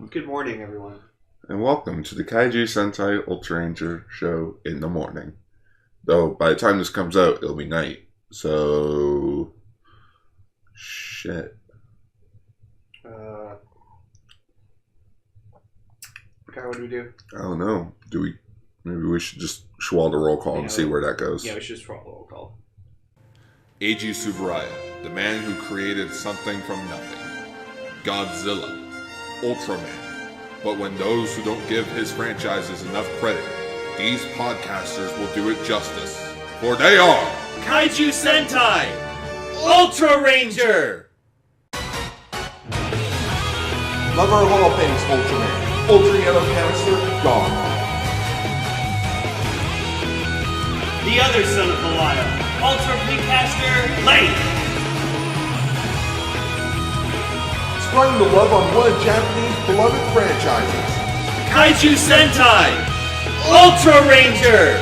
Good morning, everyone. And welcome to the Kaiju Sentai Ultraranger show in the morning. Though, by the time this comes out, it'll be night. So... shit. Okay, what do we do? I don't know. Maybe we should just schwal the roll call and see where that goes. Yeah, we should just roll the roll call. Eiji Tsuburaya, the man who created something from nothing. Godzilla. Ultraman. But when those who don't give his franchises enough credit, these podcasters will do it justice. For they are... Kaiju Sentai Ultraranger! Lover of all things Ultraman. Ultra Yellow Canister, gone. The other son of Belial, Ultra Precaster Lane! Spreading the love on one of Japanese beloved franchises. Kaiju Sentai Ultraranger!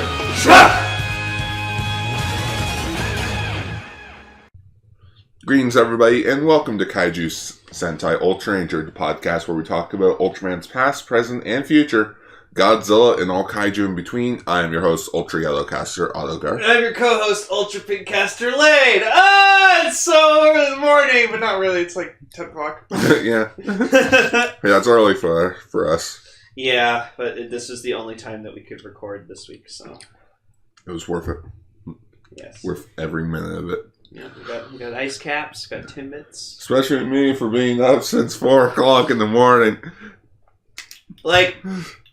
Greetings, everybody, and welcome to Kaiju Sentai Ultraranger, the podcast where we talk about Ultraman's past, present, and future, Godzilla, and all kaiju in between. I am your host, Ultra Yellow Caster, AutoGar. I'm your co-host, Ultra Precaster Lane! It's so early in the morning, but not really, it's like 10 o'clock. Yeah. Yeah, it's early for us. Yeah, but this is the only time that we could record this week, so... It was worth it. Yes. Worth every minute of it. Yeah, we got ice caps, got Timbits. Especially me for being up since 4 o'clock in the morning. Like,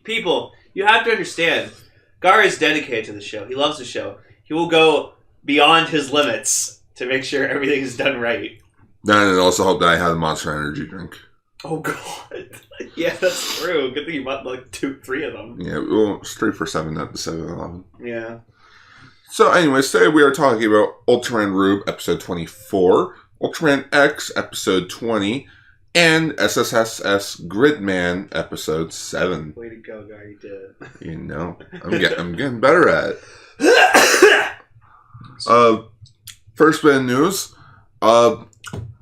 people, you have to understand, Gar is dedicated to the show. He loves the show. He will go beyond his limits to make sure everything is done right. And it also helped that I had a Monster Energy drink. Oh, God. Yeah, that's true. Good thing you bought, like, 3 of them. Yeah, well, it's 3 for 7 at the 7-Eleven. Yeah. So anyways, today we are talking about Ultraman Rube, episode 24, Ultraman X, episode 20, and SSSS.GRIDMAN, episode 7. Way to go, Gar, you did it. You know, I'm getting better at it. First bit of news,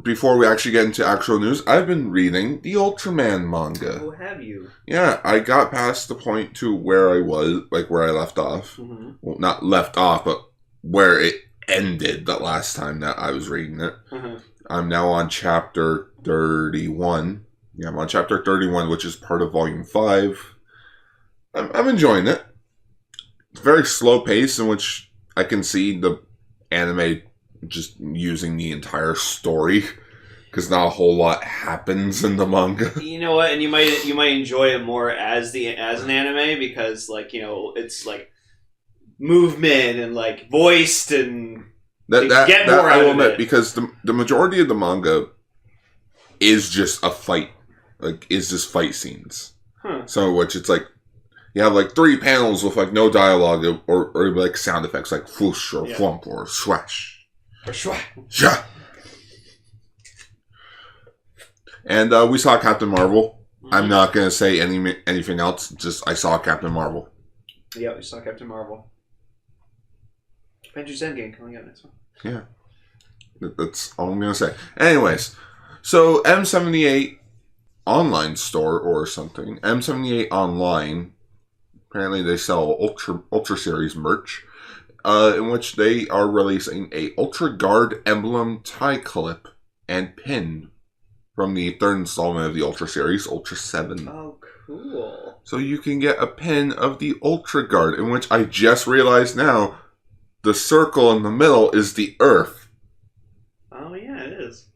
before we actually get into actual news, I've been reading the Ultraman manga. Oh, have you? Yeah, I got past the point to where I was, like where I left off. Mm-hmm. Well, not left off, but where it ended the last time that I was reading it. Mm-hmm. I'm now on chapter 31. Yeah, I'm on chapter 31, which is part of volume 5. I'm enjoying it. It's very slow pace, in which I can see the anime just using the entire story, because not a whole lot happens in the manga. You know what, and you might enjoy it more as an anime, because, like, you know, it's like movement and like voiced, and get more out of it. Because the majority of the manga is just a fight, like is just fight scenes. So which it's like you have like 3 panels with like no dialogue or like sound effects like whoosh or flump or swash. Yeah. And we saw Captain Marvel. Mm-hmm. I'm not going to say anything else. Just I saw Captain Marvel. Yeah, we saw Captain Marvel. Avengers Endgame coming out next one. Yeah. That's all I'm going to say. Anyways, so M78 online store or something. M78 online. Apparently they sell Ultra Series merch. In which they are releasing a Ultra Guard emblem tie clip and pin from the 3rd installment of the Ultra series, Ultra 7. Oh, cool. So you can get a pin of the Ultra Guard, in which I just realized now, the circle in the middle is the Earth. Oh, yeah, it is.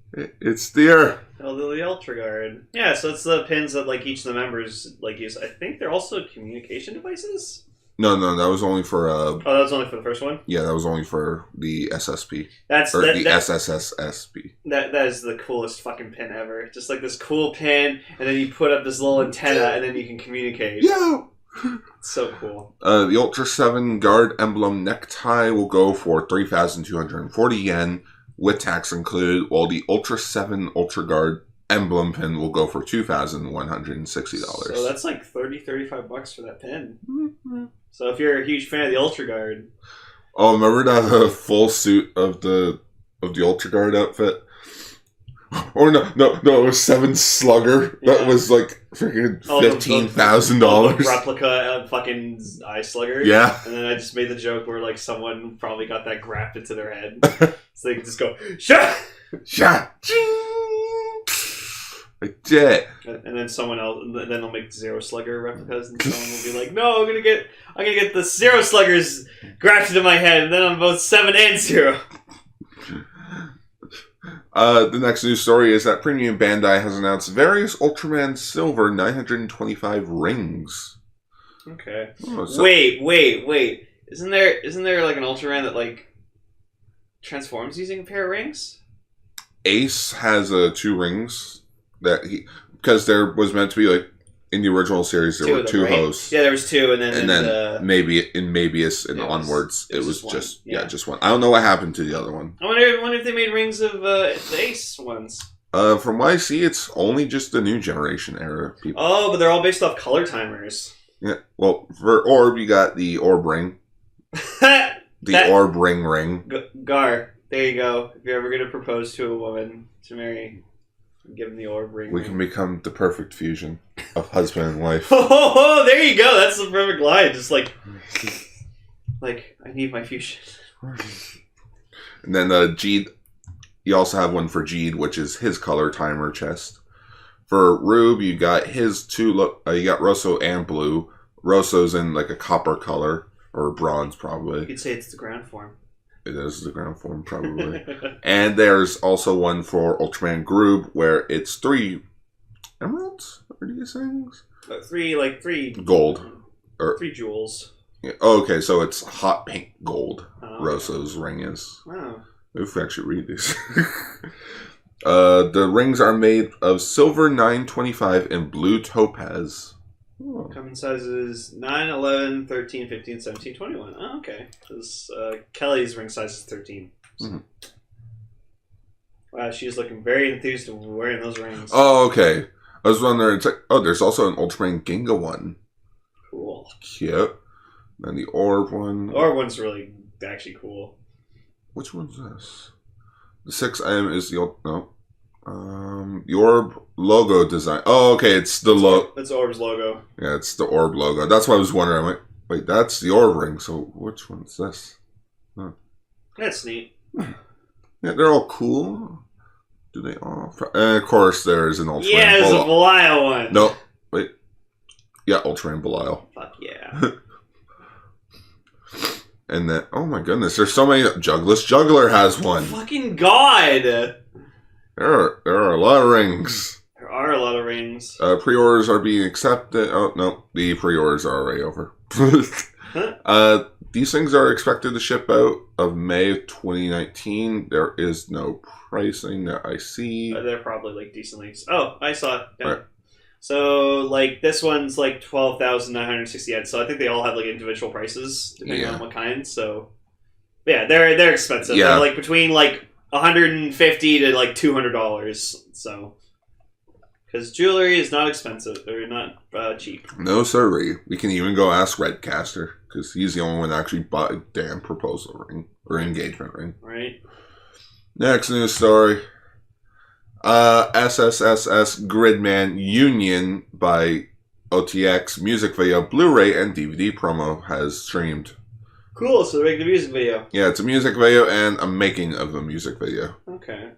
It's the Earth. Oh, the Ultra Guard. Yeah, so it's the pins that, like, each of the members, like, use. I think they're also communication devices? No, that was only for... that was only for the first one? Yeah, that was only for the SSP. The SSSSP. That is the coolest fucking pin ever. Just like this cool pin, and then you put up this little antenna, and then you can communicate. Yeah! It's so cool. The Ultra 7 Guard emblem necktie will go for 3,240 yen, with tax included, while the Ultra 7 Ultra Guard emblem pin will go for $2,160. So that's like $35 for that pin. Mm-hmm. So if you're a huge fan of the Ultra Guard... Oh, remember that full suit of the Ultra Guard outfit? Or no, it was 7 Slugger. Yeah. That was like freaking $15,000. Replica of fucking Eye Slugger. Yeah. And then I just made the joke where like someone probably got that grafted to their head. So they can just go, shut! Shot! Like that. And then someone else, and then they'll make Zero Slugger replicas, and someone will be like, "No, I'm gonna get the Zero Sluggers grafted to my head, and then I'm both 7 and 0." The next news story is that Premium Bandai has announced various Ultraman Silver 925 rings. Okay. Oh, so Wait. Isn't there like an Ultraman that like transforms using a pair of rings? Ace has 2 rings that because there was meant to be like in the original series there were 2 hosts. Yeah, there was 2, and then maybe in Mabius and onwards it was just one. I don't know what happened to the other one. I wonder if they made rings of the Ace ones. From what I see, it's only just the new generation era people. Oh, but they're all based off color timers. Yeah. Well, for Orb you got the Orb ring. Orb ring. Gar, there you go. If you're ever going to propose to a woman to marry, give them the Orb ring. We can become the perfect fusion of husband and wife. Oh, there you go. That's the perfect line. Just like I need my fusion. And then Jeed, you also have one for Jeed, which is his color timer chest. For Rube, you got his 2. You got Rosso and Blue. Rosso's in like a copper color or bronze, probably. You could say it's the ground form. It is the ground form, probably. And there's also one for Ultraman Groob, where it's 3 emeralds? Are these things? 3 gold. Or 3 jewels. Yeah. Oh, okay, so it's hot pink gold. Rosso's ring is. Wow. If we actually read these. The rings are made of silver 925 and blue topaz. Oh. Come in sizes 9, 11, 13, 15, 17, 21. Oh, okay. Because Kelly's ring size is 13. So. Mm-hmm. Wow, she's looking very enthused of wearing those rings. Oh, okay. I was wondering, it's like, there's also an Ultraman Ginga one. Cool. Cute. Then the Orb one. The Orb one's really actually cool. Which one's this? The 6M is the the Orb logo design. Oh, okay, it's the logo. It's Orb's logo. Yeah, it's the Orb logo. That's why I was wondering. I'm like, wait, that's the Orb ring. So which one's this? Huh. That's neat. Yeah, they're all cool. Do they all? And of course, there's an Ultraman. Yeah, there's a Belial one. No, wait. Yeah, Ultraman Belial. Fuck yeah. And then, oh my goodness, there's so many. Jugless Juggler has one. Fucking god! There are a lot of rings. There are a lot of rings. Pre-orders are being accepted. Oh, no, the pre-orders are already over. These things are expected to ship out of May of 2019. There is no pricing that I see. They're probably like decently. Oh, I saw it. Yeah. Right. So like this one's like 12,960 yen. So I think they all have like individual prices depending on what kind. So yeah, they're expensive. Yeah. They're like between like $150 to like $200. So because jewelry is not expensive, they're not cheap. No sirree. We can even go ask Redcaster because he's the only one that actually bought a damn proposal ring or engagement ring. Right. Next news story. SSSS.GRIDMAN Union by OTX music video, Blu-ray, and DVD promo has streamed. Cool, so they're making a music video. Yeah, it's a music video and a making of a music video. Okay.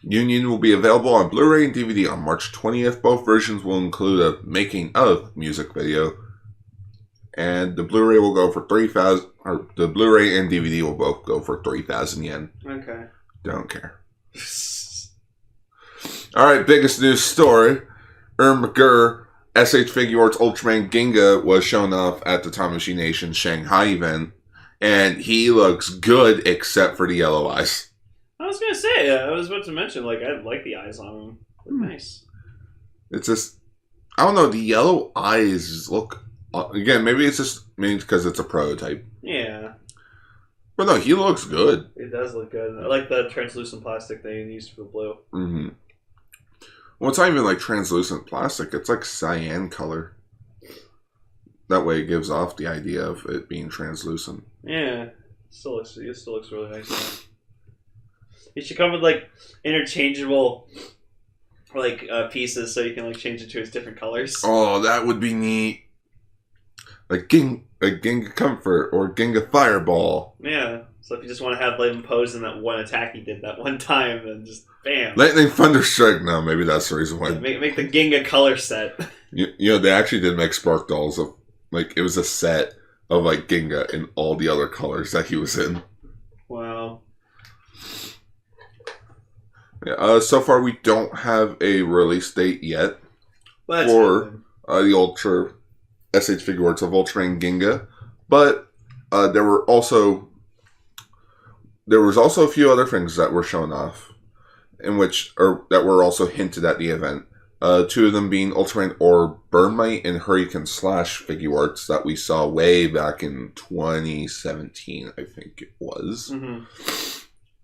Union will be available on Blu-ray and DVD on March 20th. Both versions will include a making of music video. And the Blu-ray will go for 3,000, or the Blu-ray and DVD will both go for 3,000 yen. Okay. Don't care. Alright, biggest news story. McGurr, S.H Figuarts Ultraman Ginga was shown off at the Time Machine Nation Shanghai event, and he looks good except for the yellow eyes. I was gonna say, I was about to mention, like, I like the eyes on him. Look nice. It's just, I don't know, the yellow eyes look, again, maybe it's just because it's a prototype. Yeah. But no, he looks good. It does look good. I like the translucent plastic they used for the blue. Mm-hmm. Well, it's not even like translucent plastic. It's like cyan color. That way it gives off the idea of it being translucent. Yeah. It still looks really nice. It should come with like interchangeable like pieces, so you can like change it to its different colors. Oh, that would be neat. Like Ginga Comfort or Ginga Fireball. Yeah. So if you just want to have him pose in that one attack he did that one time, then just bam. Lightning Thunder Strike. No, maybe that's the reason why. Yeah, make the Ginga color set. You know, they actually did make Spark Dolls of like it was a set of like Ginga in all the other colors that he was in. Wow. Yeah, so far we don't have a release date yet for the Ultra S.H Figuarts of Ultraman Ginga, but there was also a few other things that were shown off, that were also hinted at the event. Two of them being Ultraman or Burnmite and Hurricane Slash Figuarts that we saw way back in 2017, I think it was. Mm-hmm.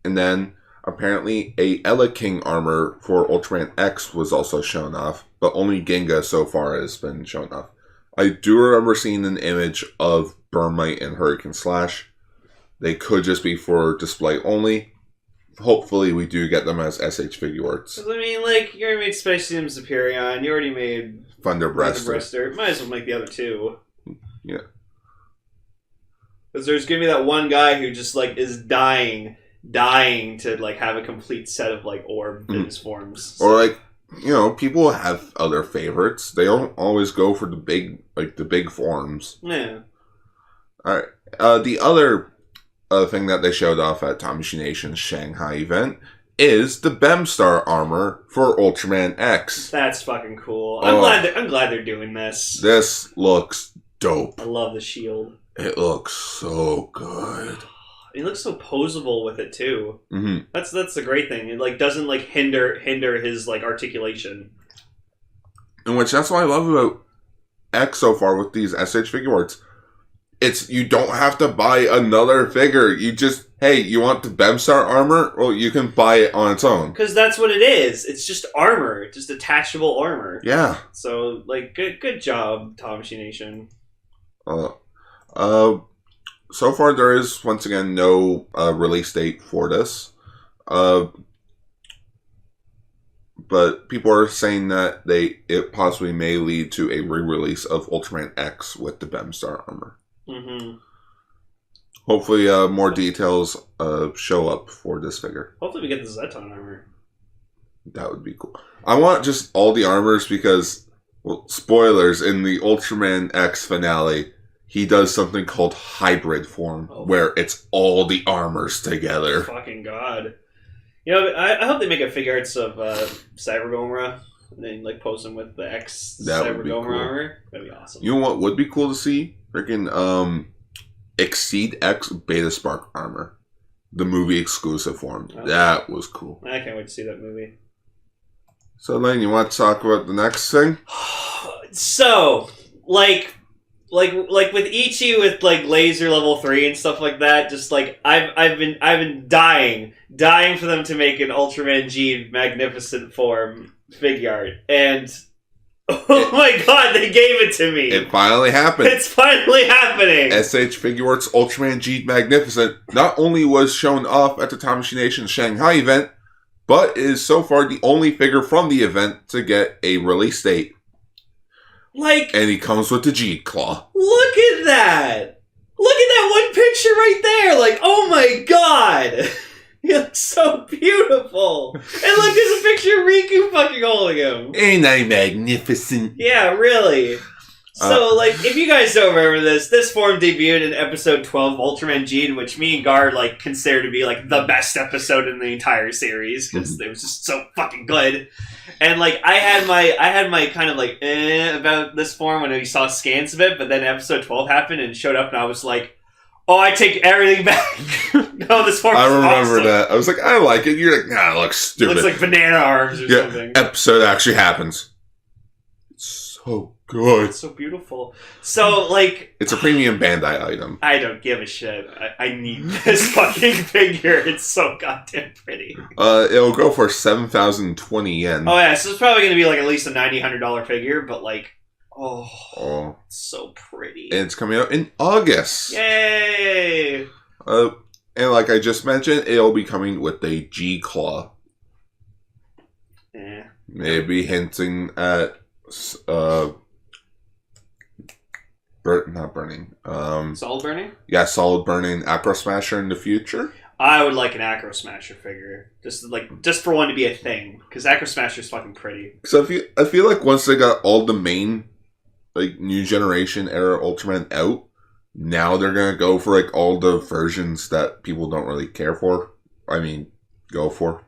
And then apparently a Ella King armor for Ultraman X was also shown off, but only Ginga so far has been shown off. I do remember seeing an image of Burnmite and Hurricane Slash. They could just be for display only. Hopefully we do get them as SH Figuarts. I mean, like, you already made Specium Superion, you already made Thunderbreaster. Might as well make the other two. Yeah. Because there's going to be that one guy who just, like, is dying to, like, have a complete set of, like, orb fitness forms. So. Or, like, you know, people have other favorites. They don't always go for the big forms. Yeah. Alright. The other thing that they showed off at Tamashi Nation's Shanghai event is the Bemstar armor for Ultraman X. That's fucking cool. I'm glad they're doing this. This looks dope. I love the shield. It looks so good. It looks so posable with it too. Mm-hmm. That's the great thing. It like doesn't like hinder his like articulation. And that's what I love about X so far with these SH Figuarts. It's you don't have to buy another figure. You just you want the Bemstar armor? Well, you can buy it on its own. Because that's what it is. It's just armor, just attachable armor. Yeah. So like good job, Tamashi Nation. So far, there is, once again, no release date for this. But people are saying that it possibly may lead to a re-release of Ultraman X with the Bemstar armor. Mm-hmm. Hopefully, more details show up for this figure. Hopefully we get the Zeton armor. That would be cool. I want just all the armors because, well, spoilers, in the Ultraman X finale, he does something called hybrid form, where it's all the armors together. Fucking god. You know, I hope they make a figure arts of Cyber Gomora, and then like post them with the X Cyber Gomora armor. That'd be awesome. You know what would be cool to see? Freaking Exceed X Beta Spark armor. The movie exclusive form. Oh. That was cool. I can't wait to see that movie. So, Lane, you want to talk about the next thing? So, like with Ichi with like laser level 3 and stuff like that, just like I've been dying for them to make an Ultraman G magnificent form figure art, and my god, they gave it to me. It finally happened. It's finally happening. S.H Figuarts Ultraman G Magnificent not only was shown off at the Tamashi Nation Shanghai event, but is so far the only figure from the event to get a release date. And he comes with the G Claw. Look at that! Look at that one picture right there! Like, oh my god! He looks so beautiful! And look, there's a picture of Riku fucking holding him! Ain't I magnificent? Yeah, really. So, like, if you guys don't remember this form debuted in episode 12 Ultraman G, which me and Gar, like, consider to be, like, the best episode in the entire series, because it was just so fucking good. And, like, I had my kind of, like, about this form when we saw scans of it, but then episode 12 happened and showed up, and I was like, oh, I take everything back. No, this form is awesome. I remember that. I was like, I like it. You're like, nah, it looks stupid. It looks like banana arms or something. Episode actually happens. It's so good. It's so beautiful. So, like... It's a premium Bandai item. I don't give a shit. I need this fucking figure. It's so goddamn pretty. It'll go for 7,020 yen. Oh, yeah. So it's probably going to be, like, at least a $90, $100 figure, but, like... Oh, it's so pretty. And it's coming out in August. Yay! And like I just mentioned, it'll be coming with a G-Claw. Yeah. Maybe hinting at not burning. Solid burning? Yeah, solid burning Acro Smasher in the future. I would like an Acro Smasher figure. Just for one to be a thing. Because Acro Smasher is fucking pretty. So I feel like once they got all the main like new generation era Ultraman out, now they're gonna go for like all the versions that people don't really care for. I mean, go for.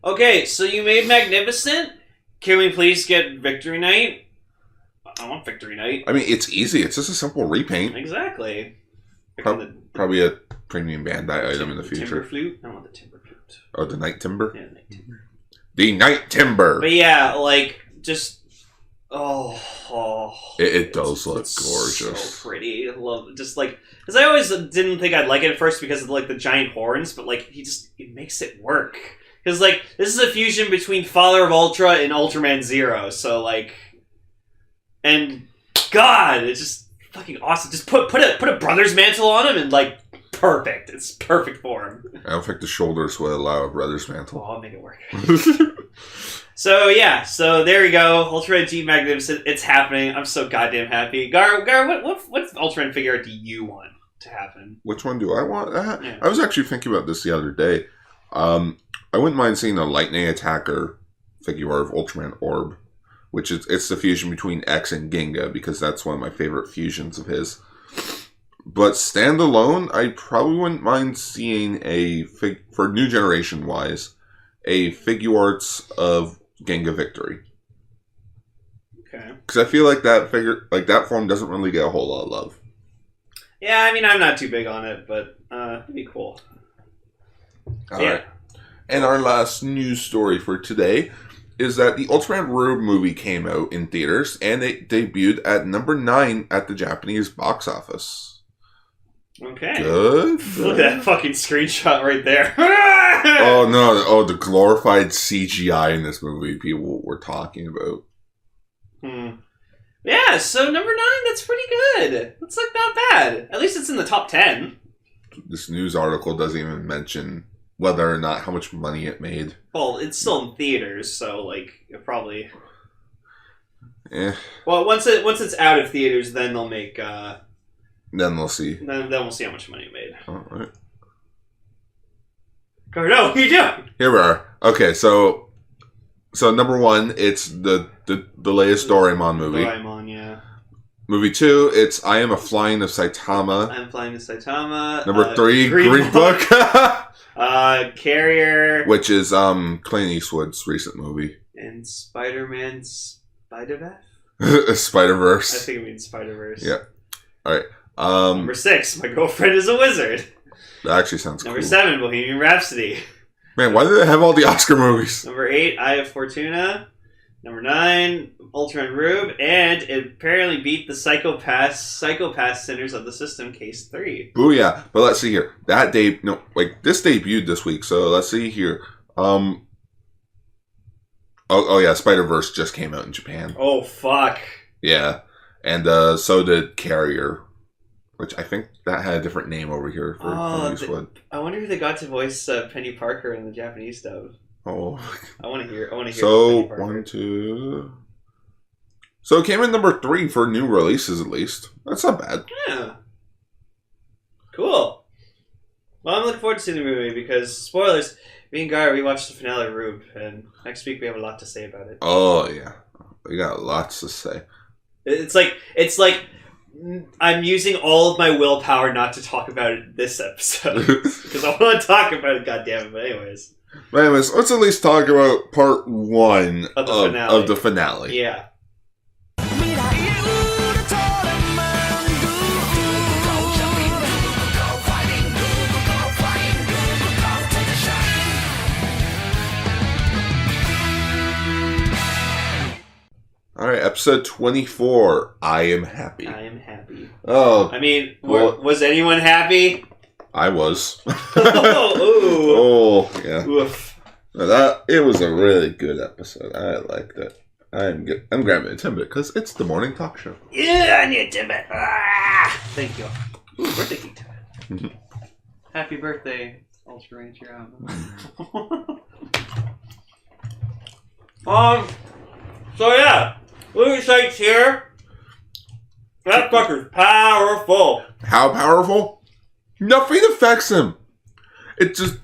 Okay, so you made Magnificent. Can we please get Victory Knight? I want Victory Knight. I mean, it's easy. It's just a simple repaint. Exactly. Probably a premium Bandai item in the future. Timber Flute? I want the Timber Flute. Oh, the Night Timber? Yeah, Night Timber. The Night Timber! But yeah, like, just... It does look gorgeous. So pretty. I love it. Just like... Because I always didn't think I'd like it at first because of, like, the giant horns, but, like, it makes it work. Because, like, this is a fusion between Father of Ultra and Ultraman Zero, so, like... And, God, it's just fucking awesome. Just put a brother's mantle on him and, like, perfect. It's perfect for him. I don't think the shoulders would allow a brother's mantle. Oh, I'll make it work. So, yeah. So, there we go. Ultraman G Magnificent. It's happening. I'm so goddamn happy. Gar, what Ultraman figure art do you want to happen? Which one do I want? Yeah. I was actually thinking about this the other day. I wouldn't mind seeing a Lightning Attacker figure of Ultraman Orb. Which is, it's the fusion between X and Ginga, because that's one of my favorite fusions of his. But standalone, I probably wouldn't mind seeing for new generation wise, a Figuarts of Ginga Victory. Okay. Because I feel like that form doesn't really get a whole lot of love. Yeah, I mean, I'm not too big on it, but it'd be cool. Alright. And our last news story for today is that the Ultraman Rube movie came out in theaters, and it debuted at number 9 at the Japanese box office. Okay. Good. Look at that fucking screenshot right there. Oh, no. Oh, the glorified CGI in this movie people were talking about. Yeah, so number 9, that's pretty good. That's, like, not bad. At least it's in the top 10. This news article doesn't even mention whether or not how much money it made. Well, it's still in theaters, so like it probably. Eh. Well, once it's out of theaters, then they'll make. Then they'll see. Then we'll see how much money it made. All right. Cardo, what are you doing? Here we are. Okay, so number 1, it's the latest Doraemon movie. Doraemon, yeah. Movie 2, it's I Am a Flying of Saitama. I'm Flying to Saitama. Number 3, Green Book. Carrier. Which is Clint Eastwood's recent movie. And Spider-Man Spider-Verse? Spider-Verse. I think it means Spider-Verse. Yeah. Alright. Number 6, My Girlfriend is a Wizard. That actually sounds Number cool. 7, Bohemian Rhapsody. Man, why do they have all the Oscar movies? Number 8, Eye of Fortuna. Number 9, Ultraman Rube. And it apparently beat the Psychopath Sinners of the System, Case 3. Booyah. But let's see here. This debuted this week, so let's see here. Oh yeah, Spider-Verse just came out in Japan. Oh, fuck. Yeah. And so did Carrier, which I think that had a different name over here for Clint Eastwood. I wonder if they got to voice Penny Parker in the Japanese dub. Oh. I want to hear. So, 1, 2... So it came in number 3 for new releases, at least. That's not bad. Yeah. Cool. Well, I'm looking forward to seeing the movie because, spoilers, me and Gar, we watched the finale of Rube, and next week we have a lot to say about it. Oh, yeah. We got lots to say. It's like I'm using all of my willpower not to talk about it this episode because I want to talk about it, goddammit. But anyways, let's at least talk about part 1 of the finale. Yeah. Alright, episode 24, I Am Happy. I am happy. Oh. I mean, was anyone happy? I was. Oh, yeah. Oof. It was a really good episode. I liked it. I'm grabbing a Timbit because it's the morning talk show. Yeah, I need a Timbit. Ah, thank you. Ooh, birthday cake Timbit. Happy birthday, Ultraranger. So yeah, Lucasite's here. That fucker's powerful. How powerful? Nothing affects him. It's just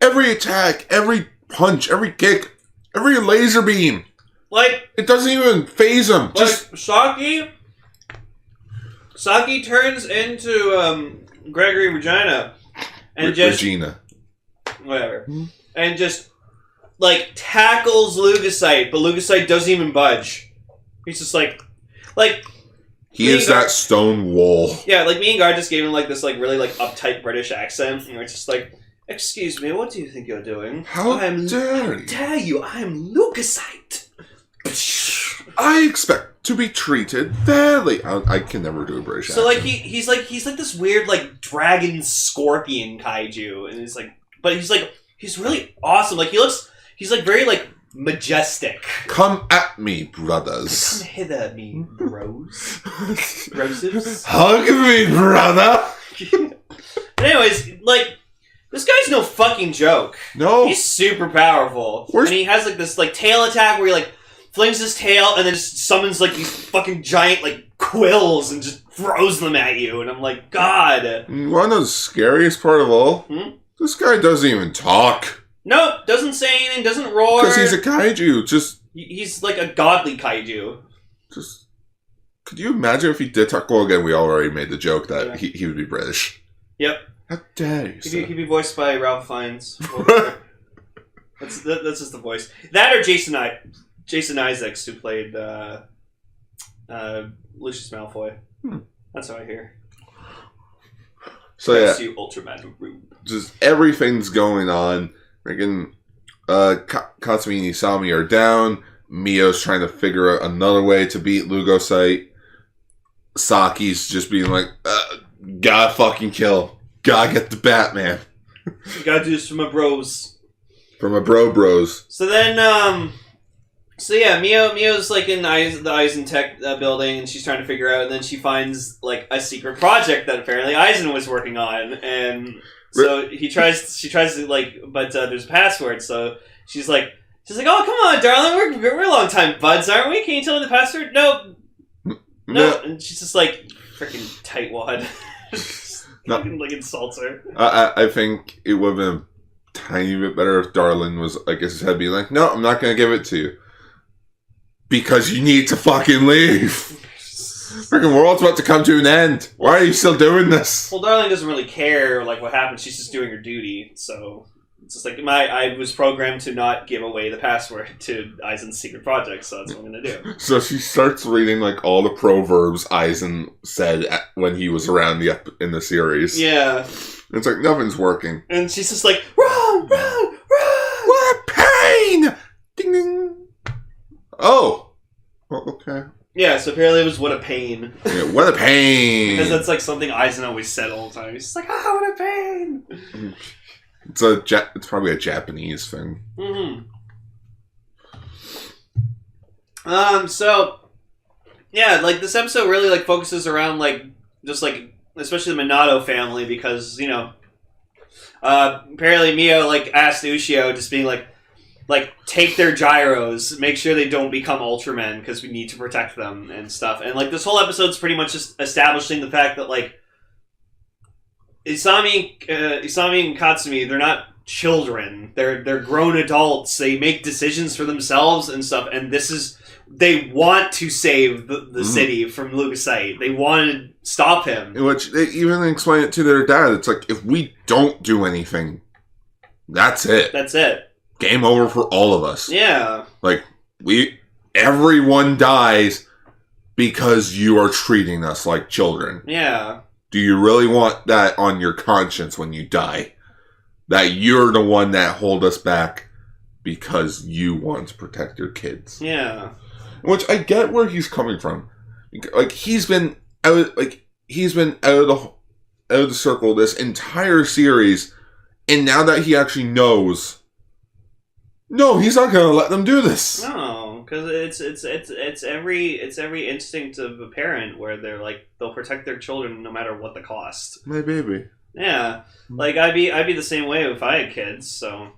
every attack, every punch, every kick, every laser beam. Like, it doesn't even phase him. Just Saki turns into Gregory Regina and Regina. Whatever. Mm-hmm. And just like tackles Lucasite, but Lucasite doesn't even budge. He's just like he is that stone wall. Yeah, like me and Gar just gave him like this like really like uptight British accent, and we're just like, "Excuse me, what do you think you're doing?" How dare you? I am Lucasite. I expect to be treated fairly. I can never do a British accent. So like he's like this weird like dragon scorpion kaiju, and he's really awesome. Like he's like very like majestic. Come at me, brothers. Come hither, me bros. Brosives. Hug me, brother. But anyways, like this guy's no fucking joke. No, he's super powerful, and he has like this like tail attack where he like flings his tail and then just summons like these fucking giant like quills and just throws them at you, and I'm like, God. You want to know the scariest part of all? This guy doesn't even talk. Nope, doesn't say anything, doesn't roar. Because he's a kaiju, he's like a godly kaiju. Could you imagine if he did talk? Well, again, we already made the joke that he would be British. Yep. How dare you, He'd be voiced by Ralph Fiennes. That's just the voice. That or Jason Isaacs, who played Lucius Malfoy. That's how I hear. So yeah, you Ultraman Rube. Just everything's going on. Freaking Katsumi and Isami are down. Mio's trying to figure out another way to beat Lucasite. Saki's just being like, gotta fucking kill. Gotta get the Batman. You gotta do this for my bros. For my bros. So then, Mio's like in the Eisen Tech building, and she's trying to figure out, and then she finds like a secret project that apparently Eisen was working on, and so she tries to like, but there's a password, so she's like, oh, come on, darling, we're a long time buds, aren't we? Can you tell me the password? No. And she's just like, freaking tightwad. Fucking like insults her. I think it would have been a tiny bit better if Darlin was like his head being like, no, I'm not gonna give it to you. Because you need to fucking leave. Freaking world's about to come to an end. Why are you still doing this? Well, Darling doesn't really care like what happens. She's just doing her duty. So it's just like I was programmed to not give away the password to Eisen's secret project. So that's what I'm gonna do. So she starts reading like all the proverbs Eisen said when he was around in the series. Yeah. It's like nothing's working. And she's just like, run! What pain! Ding ding. Oh, okay. Yeah, so apparently it was what a pain. Yeah, what a pain. Because that's like something Eisen always said all the time. He's just like, what a pain. It's probably a Japanese thing. So yeah, like this episode really like focuses around like just like especially the Minato family, because apparently Mio like asked Ushio, just being like take their gyros, make sure they don't become Ultramen because we need to protect them and stuff. And like this whole episode's pretty much just establishing the fact that like Isami and Katsumi, they're not children. They're grown adults. They make decisions for themselves and stuff. And they want to save the city from Lucasite. They want to stop him. Which they even explain it to their dad. It's like, if we don't do anything, that's it. That's it. Game over for all of us. Yeah. Like, everyone dies because you are treating us like children. Yeah. Do you really want that on your conscience when you die? That you're the one that hold us back because you want to protect your kids. Yeah. Which I get where he's coming from. Like, he's been out of the circle this entire series, and now that he actually knows, no, he's not going to let them do this. No, because it's every instinct of a parent where they're like, they'll protect their children no matter what the cost. My baby. Yeah, like I'd be the same way if I had kids. So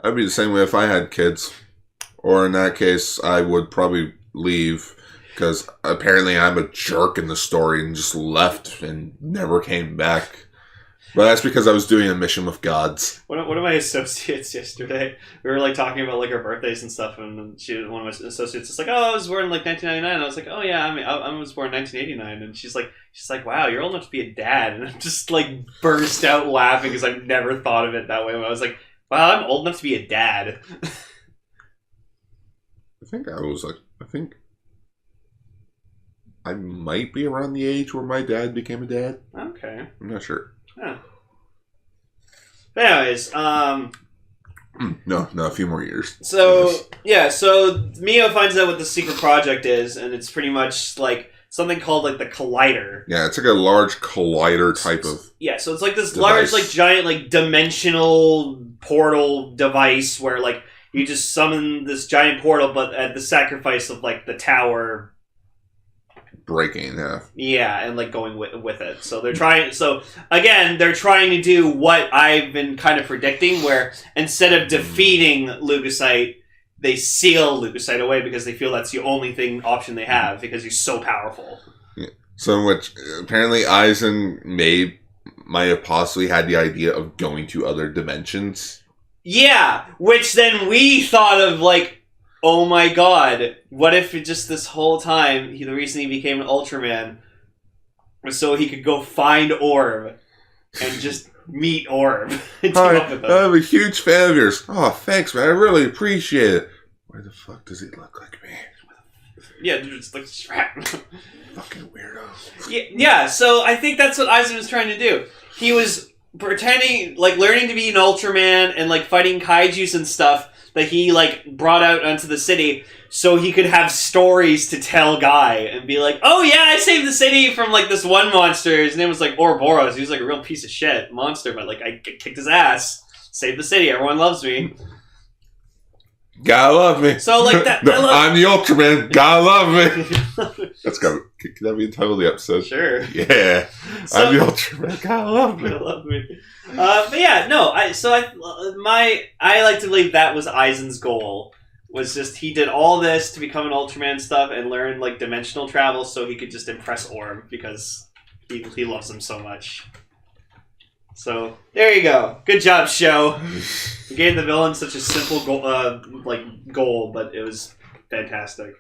I'd be the same way if I had kids, or in that case, I would probably leave because apparently I'm a jerk in the story and just left and never came back. But that's because I was doing a mission with gods. One of my associates yesterday, we were like talking about like our birthdays and stuff, and one of my associates is like, "Oh, I was born in like 1999." I was like, "Oh yeah, I was born in 1989," and she's like, "Wow, you're old enough to be a dad," and I just like burst out laughing because I've never thought of it that way. I was like, "Wow, I'm old enough to be a dad." I think I might be around the age where my dad became a dad. Okay, I'm not sure. Yeah. But anyways, No, a few more years. So Mio finds out what the secret project is, and it's pretty much like something called like the Collider. Yeah, it's like a large collider type of. Yeah, so it's like this device. large, like giant, like dimensional portal device where like you just summon this giant portal, but at the sacrifice of like the tower. Breaking in half. Yeah, and like going with it. So they're trying. So again, they're trying to do what I've been kind of predicting, where instead of defeating Leukocyte, they seal Leukocyte away because they feel that's the only option they have because he's so powerful. Yeah. So which apparently Eisen might have possibly had the idea of going to other dimensions. Yeah, which then we thought of like. Oh my god, what if just this whole time, the reason he became an Ultraman was so he could go find Orb and just meet Orb and team up with him. I'm a huge fan of yours. Oh, thanks, man. I really appreciate it. Why the fuck does he look like me? Yeah, just like strap. Fucking weirdo. Yeah, so I think that's what Eisen was trying to do. He was pretending, like, learning to be an Ultraman and, like, fighting kaijus and stuff that he, like, brought out onto the city so he could have stories to tell Guy and be like, oh, yeah, I saved the city from, like, this one monster. His name was, like, Ouroboros. He was, like, a real piece of shit monster, but, like, I kicked his ass. Saved the city. Everyone loves me. Gotta love me. So, like, that... No, I'm the Ultraman. Gotta love me. That's gotta... Can that be the title of the episode? Sure. Yeah. So, I'm the Ultraman. Gotta love me. Gotta love me. But yeah, no, I like to believe that was Eisen's goal. Was just he did all this to become an Ultraman stuff and learn like dimensional travel so he could just impress Orb because he loves him so much. So there you go. Good job, show. You gave the villain such a simple goal, but it was fantastic.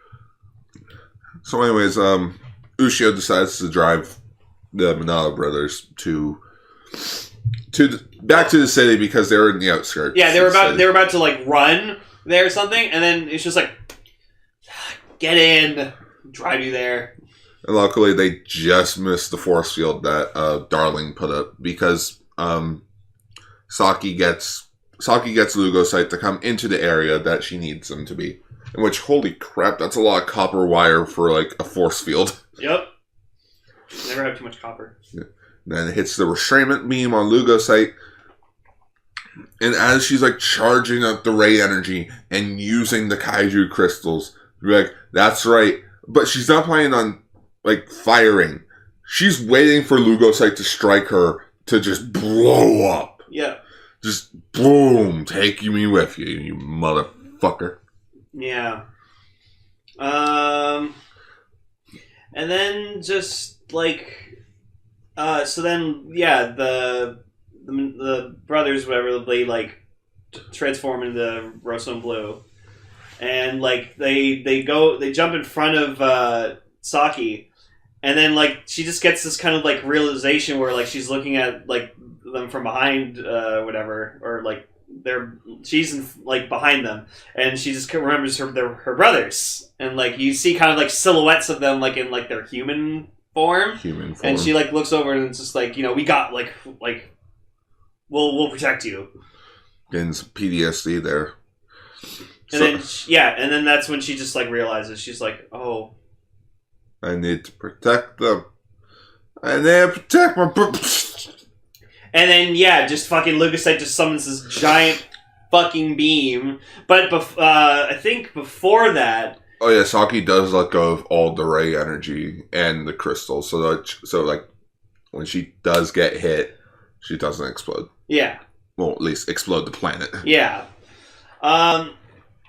So, anyways, Ushio decides to drive the Minato brothers back to the city because they were in the outskirts. Yeah, they were about to like run there or something, and then it's just like, get in, drive you there. And luckily, they just missed the force field that Darling put up because Saki gets Leukocyte to come into the area that she needs them to be. In which, holy crap, that's a lot of copper wire for like a force field. Yep. Never have too much copper. Yeah. Then it hits the restrainment beam on Leukocyte. And as she's like charging up the ray energy and using the kaiju crystals, you're like, that's right. But she's not planning on like firing. She's waiting for Leukocyte to strike her to just blow up. Yeah. Just boom, taking me with you, you motherfucker. Yeah. And then just like so then yeah, the brothers, whatever, they like transform into Rosso and Blue, and like they jump in front of Saki, and then like she just gets this kind of like realization where like she's looking at like them from behind, whatever, or like she's in, like behind them, and she just remembers her brothers, and like you see kind of like silhouettes of them like in like their human form, and she like looks over and it's just like, you know, we got like we'll protect you. Getting some PTSD there. And then that's when she just like realizes, she's like, oh, I need to protect them. I need to protect my. And then just fucking Leukocyte just summons this giant fucking beam. But I think before that. Oh yeah, Saki does let go of all the ray energy and the crystals, so like when she does get hit, she doesn't explode. Yeah. Well, at least explode the planet. Yeah.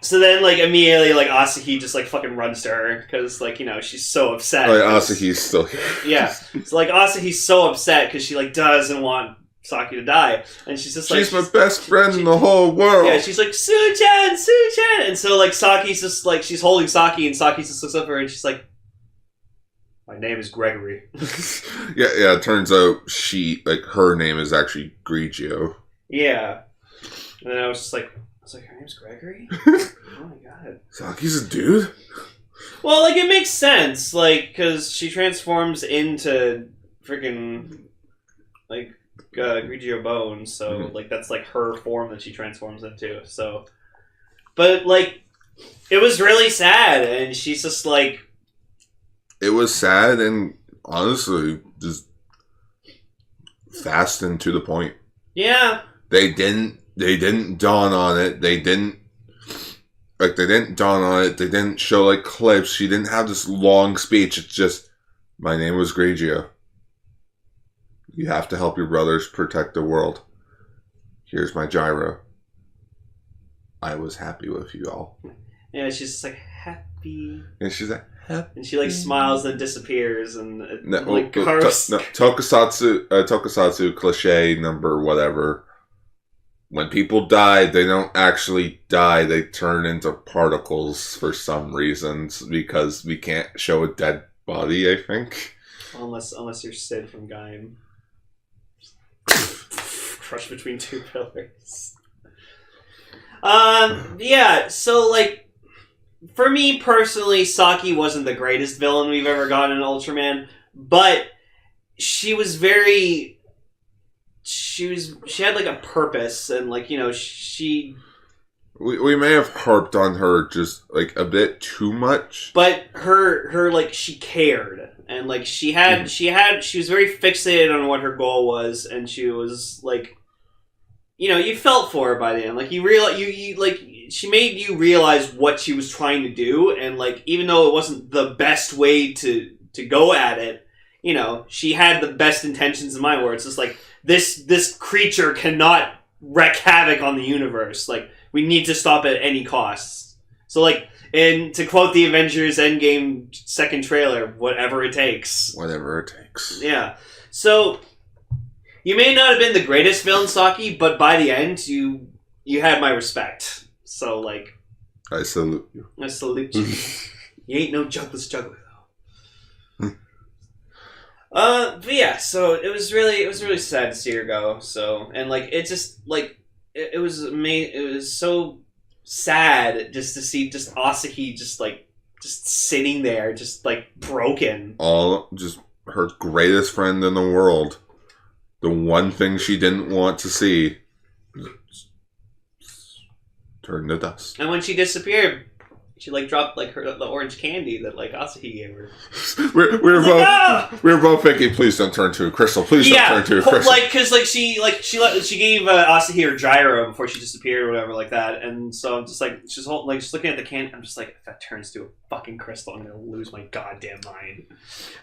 So then, like, immediately, like, Asahi just, like, fucking runs to her, because, like, you know, she's so upset. Like, Asahi's still here. Yeah. So, like, Asahi's so upset, because she, like, doesn't want Saki to die. And she's just like... She's my best friend in the whole world. Yeah, she's like, Su-chan! Su-chan! And so, like, Saki's just, like, she's holding Saki, and Saki just looks up at her, and she's like, my name is Gregory. yeah, it turns out her name is actually Grigio. Yeah. And then I was just like, her name's Gregory? Oh my god. Saki's a dude? Well, like, it makes sense, like, because she transforms into freaking, like, Grigio Bone, so, like, that's, like, her form that she transforms into, so. But, like, it was really sad, and she's just, like... It was sad, and honestly, just fast and to the point. Yeah. They didn't dawn on it. They didn't dawn on it. They didn't show, like, clips. She didn't have this long speech. It's just, my name was Grigio. You have to help your brothers protect the world. Here's my gyro. I was happy with you all. Yeah, she's just like, happy. And she's like, happy. And she, like, smiles and disappears and, tokusatsu cliche number whatever. When people die, they don't actually die. They turn into particles for some reasons because we can't show a dead body, I think. Unless you're Sid from Gaim. Crushed between two pillars. Yeah, so, like, for me personally, Saki wasn't the greatest villain we've ever gotten in Ultraman, but she was very... She had, like, a purpose, and, like, you know, she... We may have harped on her just, like, a bit too much. But her like, she cared. And, like, she was very fixated on what her goal was, and she was, like... You know, you felt for her by the end. Like, you realize... she made you realize what she was trying to do, and, like, even though it wasn't the best way to go at it, you know, she had the best intentions in mind, where it's just, like... This creature cannot wreak havoc on the universe. Like, we need to stop it at any costs. So, like, and to quote the Avengers Endgame second trailer, whatever it takes. Whatever it takes. Yeah. So, you may not have been the greatest villain, Saki, but by the end, you had my respect. So, like... I salute you. I salute you. You ain't no jokeless juggler. But yeah, so it was really sad to see her go. So, and like, it just, like, it was so sad just to see just Asahi just sitting there, just like broken. Just her greatest friend in the world. The one thing she didn't want to see turned to dust. And when she disappeared, she, like, dropped, like, the orange candy that, like, Asahi gave her. We were both thinking, please don't turn to a crystal. Please don't turn to a crystal. Like, because, like, she gave Asahi her gyro before she disappeared or whatever like that. And so I'm just, like, she's looking at the candy. I'm just like, if that turns to a fucking crystal, I'm going to lose my goddamn mind.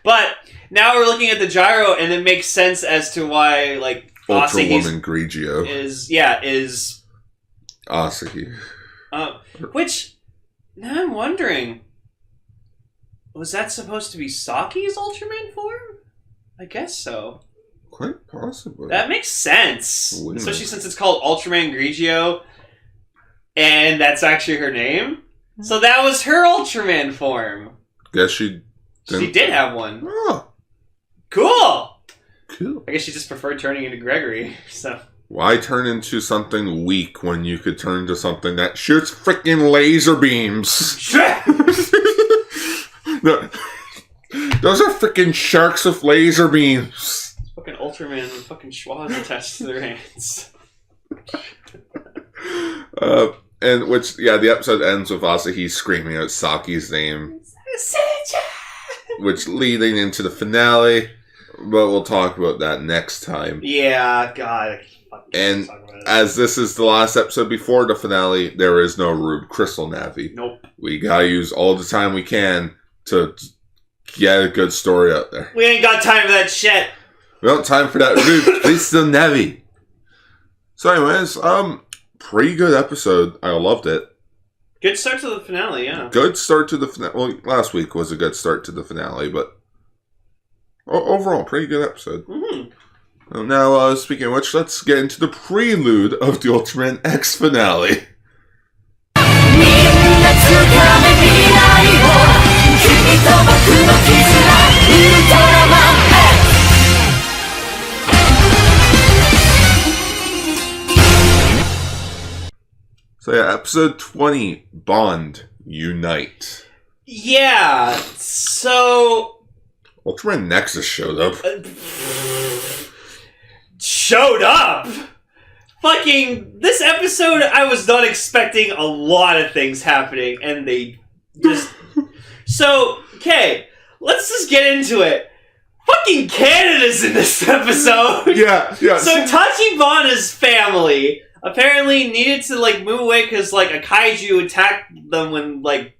But now we're looking at the gyro, and it makes sense as to why, like, Ultrawoman Grigio is Asahi. Which... Now I'm wondering, was that supposed to be Saki's Ultraman form? I guess so. Quite possibly. That makes sense. Especially since it's called Ultraman Grigio, and that's actually her name. So that was her Ultraman form. Guess she did have one. Oh. Cool! Cool. I guess she just preferred turning into Gregory, so... Why turn into something weak when you could turn into something that shoots freaking laser beams? No, those are freaking sharks with laser beams. Fucking Ultraman with fucking schwas attached to their hands. The episode ends with Asahi screaming out Saki's name, which leading into the finale. But we'll talk about that next time. Yeah, God. And as this is the last episode before the finale, there is no Rube Crystal Navi. Nope. We gotta use all the time we can to get a good story out there. We ain't got time for that shit. Well, time for that roof. Please still Nevi. So anyways, pretty good episode. I loved it. Good start to the finale, yeah. Good start to the finale. Well, last week was a good start to the finale, but overall, pretty good episode. Mm-hmm. Now, speaking of which, let's get into the prelude of the Ultraman X finale. So yeah, episode 20, Bond, Unite. Yeah, so... Ultraman Nexus showed up. Showed up? Fucking... This episode, I was not expecting a lot of things happening, and they just... So, okay, let's just get into it. Fucking Canada's in this episode! Yeah. So Tachibana's family... apparently needed to, like, move away because, like, a kaiju attacked them when, like,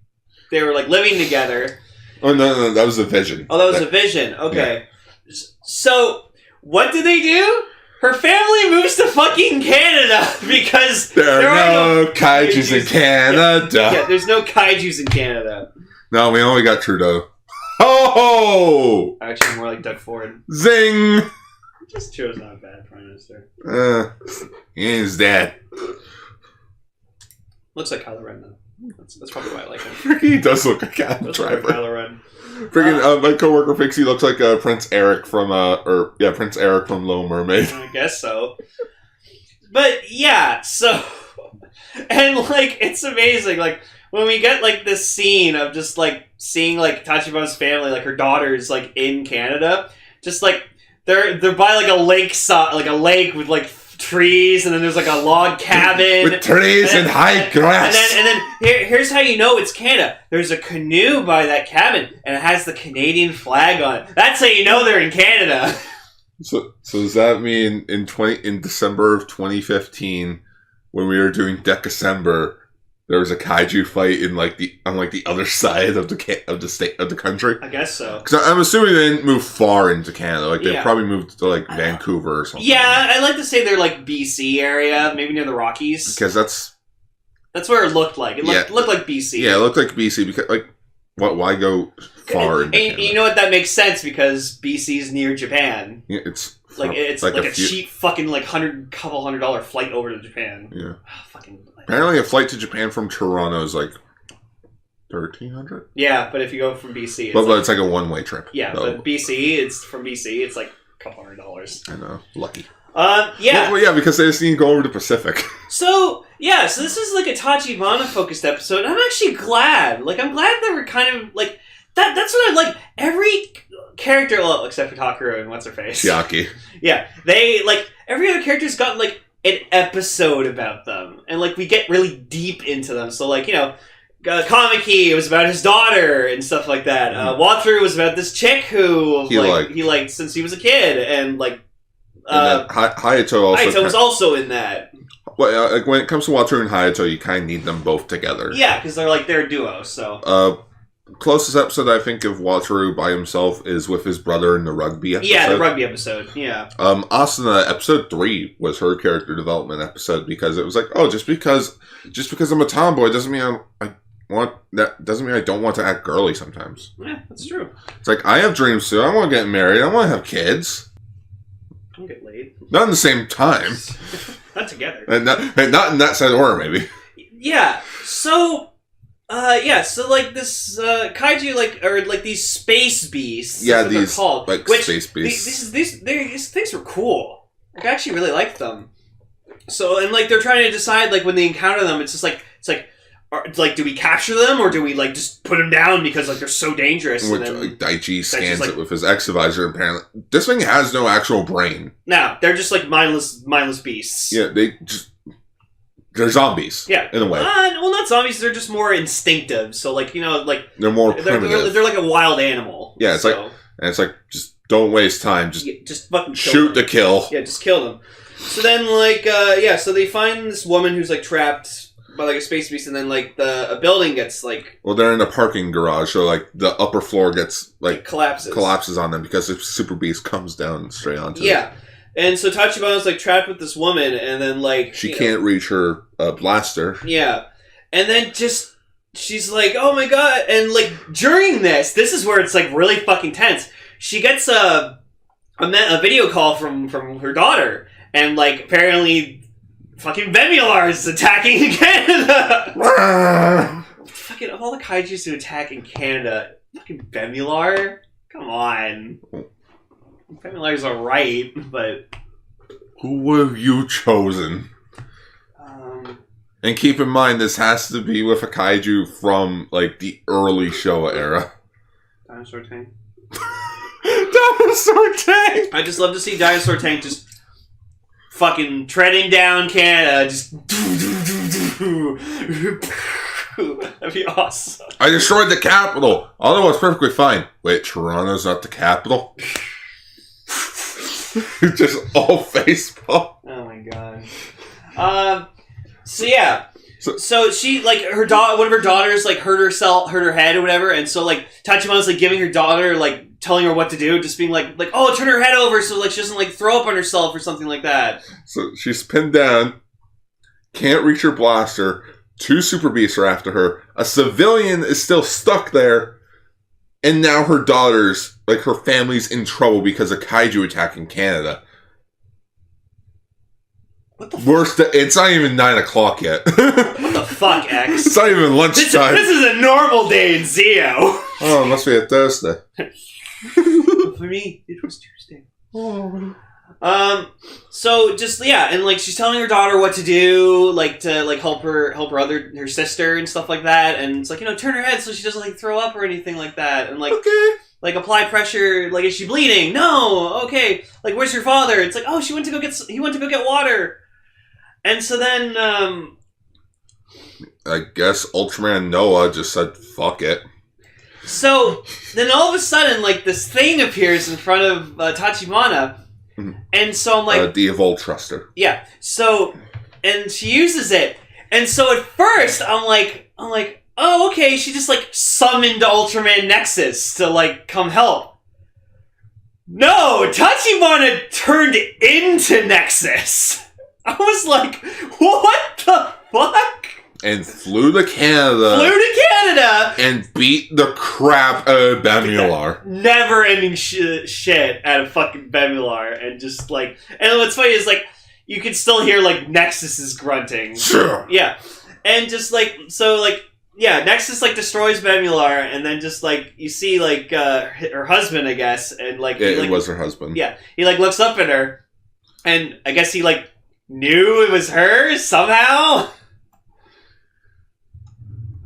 they were, like, living together. Oh, no, that was a vision. Oh, that was a vision. Okay. Yeah. So, what do they do? Her family moves to fucking Canada because there are no kaijus in Canada. Yeah, there's no kaijus in Canada. No, we only got Trudeau. Ho! Actually, more like Doug Ford. Zing! Just Trudeau's not a bad prime minister. He's dead. Looks like Kylo Ren, though. That's probably why I like him. He does look like Adam Driver. Like Kylo Ren. Freaking, my coworker thinks he looks like Prince Eric from Prince Eric from Little Mermaid. I guess so. But yeah, so, and like it's amazing. Like when we get like this scene of just like seeing like Tachibana's family, like her daughters, like in Canada, just like. They're by like a lake with like trees, and then there's like a log cabin with trees and high grass. And then here's how you know it's Canada. There's a canoe by that cabin, and it has the Canadian flag on it. That's how you know they're in Canada. So does that mean in December of 2015, when we were doing December, there was a kaiju fight in on the other side of the country? I guess so. Because I'm assuming they didn't move far into Canada. Like they probably moved to like Vancouver or something. Yeah, I like to say they're like BC area, maybe near the Rockies. Because that's where it looked like. It looked like BC. Yeah, it looked like BC because why go far into Canada? You know what? That makes sense because BC's near Japan. Yeah, it's like a cheap fucking like couple $100 flight over to Japan. Yeah. Oh, fucking. Apparently, a flight to Japan from Toronto is like $1,300. Yeah, but if you go from BC, it's like a one-way trip. Yeah, but from BC, it's like a couple $100. I know, lucky. Yeah. Well, yeah, because they just need to go over to Pacific. So this is like a Tachibana focused episode. I'm actually glad. Like, I'm glad they were kind of like that. That's what I like. Every character, well, except for Takaru and what's her face, Chiaki. Yeah, they like every other character's got like an episode about them, and like we get really deep into them. So like Kamiki was about his daughter and stuff like that. Wataru was about this chick who he liked since he was a kid, and like Hayato was also in that. Well, like when it comes to Wataru and Hayato, you kind of need them both together. Yeah, because they're a duo. So closest episode I think of Wataru by himself is with his brother in the rugby episode. Yeah, the rugby episode. Yeah. Asuna, episode 3 was her character development episode because it was like, oh, just because I'm a tomboy doesn't mean I don't want to act girly sometimes. Yeah, that's true. It's like I have dreams too. I want to get married. I want to have kids. I'll get laid. Not in the same time. Not together. And not in that side order, maybe. Yeah. So. So like this kaiju, like these space beasts. Yeah, these they're called, like space beasts. These things were cool. Like, I actually really liked them. So and like they're trying to decide like when they encounter them, it's like do we capture them or do we like just put them down because like they're so dangerous? Which like Daichi scans it with his X-Visor. Apparently, this thing has no actual brain. No, they're just like mindless beasts. Yeah, they're zombies. Yeah, in a way. Well, not zombies. They're just more instinctive. So, like they're more primitive. They're like a wild animal. Yeah, it's like just don't waste time. Just fucking shoot to kill. Yeah, just kill them. So then, so they find this woman who's like trapped by like a space beast, and then like a building gets like. Well, they're in a parking garage, so like the upper floor gets like collapses on them because the super beast comes down straight onto. Yeah, and so Tachibana's like trapped with this woman, and then like she can't reach her blaster. Yeah, and then just she's like, oh my god, and like during this is where it's like really fucking tense. She gets a video call from her daughter, and like apparently. Fucking Vemular is attacking in Canada! Fucking, of all the kaijus to attack in Canada, fucking Vemular? Come on. Vemular's alright, but... Who have you chosen? And keep in mind, this has to be with a kaiju from, like, the early Showa era. Dinosaur Tank? Dinosaur Tank! I just love to see Dinosaur Tank just... fucking treading down Canada, just that'd be awesome. I destroyed the capital. Ottawa's perfectly fine. Wait, Toronto's not the capital? Just all face palm. Oh my god. So yeah. So she like one of her daughters like hurt her head or whatever, and so like Tachibana's like giving her daughter like telling her what to do, just being like oh, turn her head over so like she doesn't like throw up on herself or something like that. So she's pinned down, can't reach her blaster. 2 super beasts are after her. A civilian is still stuck there, and now her daughter's like her family's in trouble because of kaiju attacking Canada. What the it's not even 9 o'clock yet. What the fuck, X? It's not even lunchtime. This is a normal day in Zio. Oh, it must be a Thursday. For me, it was Tuesday. Oh. So just and like she's telling her daughter what to do, like to like help her sister and stuff like that, and it's like turn her head so she doesn't like throw up or anything like that, and like okay. Like apply pressure. Like is she bleeding? No. Okay. Like where's your father? It's like oh he went to go get water. And so then, I guess Ultraman Noah just said, fuck it. So, then all of a sudden, like, this thing appears in front of Tachibana. And so I'm like... the Evolve Truster. Yeah. So, and she uses it. And so at first, I'm like, oh, okay, she just, like, summoned Ultraman Nexus to, like, come help. No! Tachibana turned into Nexus! I was like, what the fuck? And flew to Canada. And beat the crap out of Vemular. Never-ending shit out of fucking Vemular. And just like... And what's funny is like, you can still hear like Nexus's grunting. Sure. Yeah. And just like... So like... Yeah, Nexus like destroys Vemular, and then just like you see like her husband, I guess, and like it was her husband. Yeah, he like looks up at her, and I guess he like knew it was her somehow.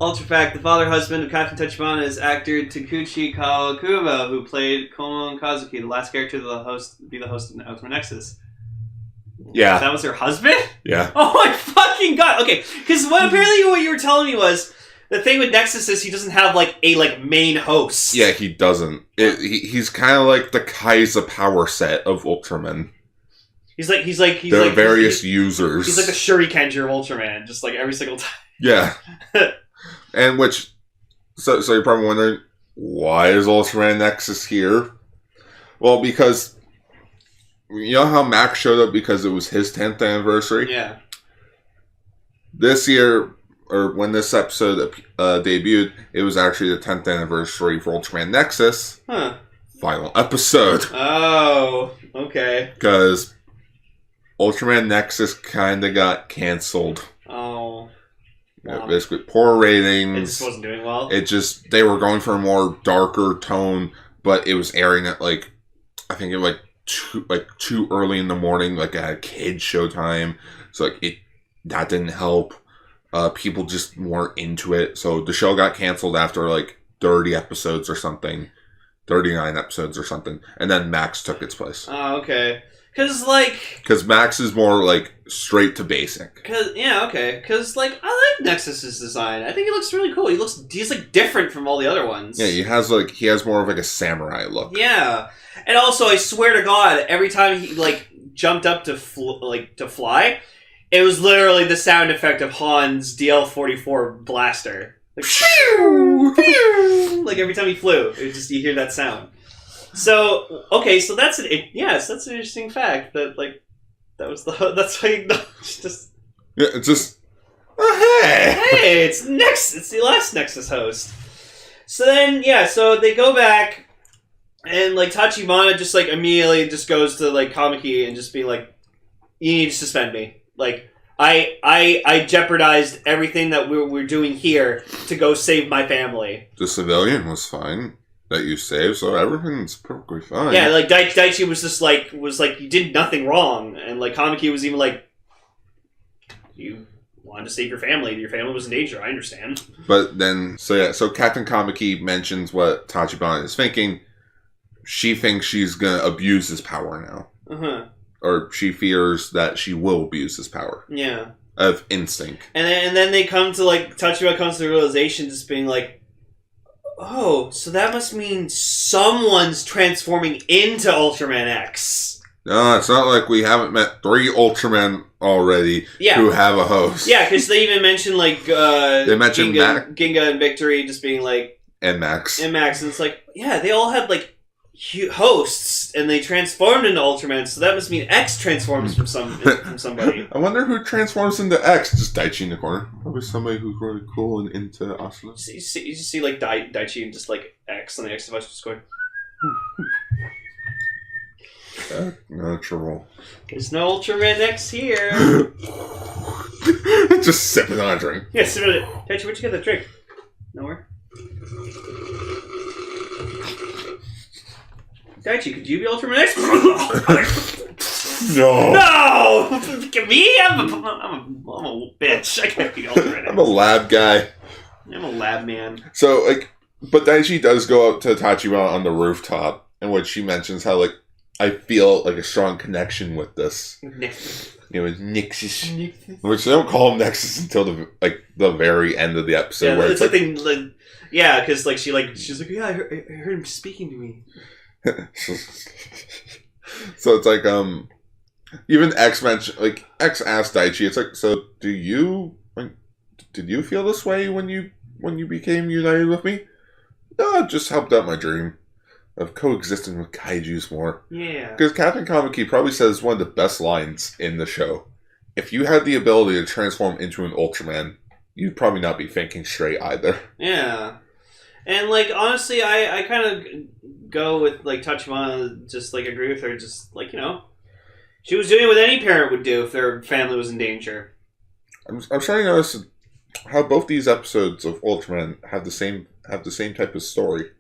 Ultra fact: the father-husband of Captain Tachibana is actor Takuchi Kawakubo, who played Komon Kazuki, the last character to be the host of Ultraman Nexus. Yeah, that was her husband. Yeah. Oh my fucking god! Okay, because apparently what you were telling me was. The thing with Nexus is he doesn't have, like, a, like, main host. Yeah, he doesn't. He's kind of like the Kaiser power set of Ultraman. He's like... There are various users. He's like the Shurikenger of Ultraman, just, like, every single time. Yeah. And which... So you're probably wondering, why is Ultraman Nexus here? Well, because... You know how Max showed up because it was his 10th anniversary? Yeah. This year... Or when this episode debuted, it was actually the 10th anniversary for Ultraman Nexus. Huh. Final episode. Oh, okay. Because Ultraman Nexus kind of got canceled. Oh. Wow. Basically, poor ratings. It just wasn't doing well. They were going for a more darker tone, but it was airing at I think it was too early in the morning, like at a kid's showtime. So that didn't help. People just weren't into it. So the show got canceled after 30 episodes or something. 39 episodes or something. And then Max took its place. Oh, okay. Because Max is more straight to basic. Yeah, okay. Because I like Nexus's design. I think he looks really cool. He's different from all the other ones. Yeah, he has more of a samurai look. Yeah. And also, I swear to God, every time he jumped up to fly, It was literally the sound effect of Han's DL-44 blaster. Like, like every time he flew, you hear that sound. So okay, so that's an interesting fact that that's how you just it's just hey, it's the last Nexus host. So then so they go back and like Tachibana just like immediately just goes to like Kamiki and just be like, you need to suspend me. Like I jeopardized everything that we're doing here to go save my family. The civilian was fine that you saved, so everything's perfectly fine. Yeah, like Daichi was like you did nothing wrong, and like Kamiki was even like, you wanted to save your family. Your family was in danger. I understand. But then, so Captain Kamiki mentions what Tachibana is thinking. She thinks she's gonna abuse his power now. Or she fears that she will abuse his power. Yeah. Of instinct. And then they come to, like, Tachibana comes to the realization just being like, oh, so that must mean someone's transforming into Ultraman X. No, it's not like we haven't met 3 Ultramen already who have a host. Yeah, because they even mentioned, like, they mentioned Ginga and Victory just being like... And Max. And it's like, yeah, they all had, like, hosts, and they transformed into Ultraman, so that must mean X transforms from somebody. I wonder who transforms into X. Just Daichi in the corner. Probably somebody who's really cool and into Asuna. You see like Daichi and just like X, and the X device just going. Natural. There's no Ultraman X here. Just sipping on a drink. Yeah, sipping on it. Daichi, where'd you get that drink? Nowhere. Daichi, could you be Ultraman X? No! Me? I'm a bitch. I can't be Ultraman X. I'm a lab guy. I'm a lab man. So, like, but Daichi does go up to Tachibana on the rooftop, in which she mentions how, like, I feel, like, a strong connection with this. Nexus. With Nexus. Which they don't call him Nexus until the very end of the episode. Yeah, where it's like yeah, because, like, she's like, yeah, I heard him speaking to me. So it's like even X mentioned, like, X asked Daichi, it's like, so did you feel this way when you became united with me? No, it just helped out my dream of coexisting with kaijus more. Yeah, because Captain Kamiki probably says one of the best lines in the show. If you had the ability to transform into an Ultraman, you'd probably not be thinking straight either. Yeah. And, like, honestly, I kind of go with, like, Tachibana, just, like, agree with her, just, like, you know, she was doing what any parent would do if their family was in danger. I'm starting to notice how both these episodes of Ultraman have the same type of story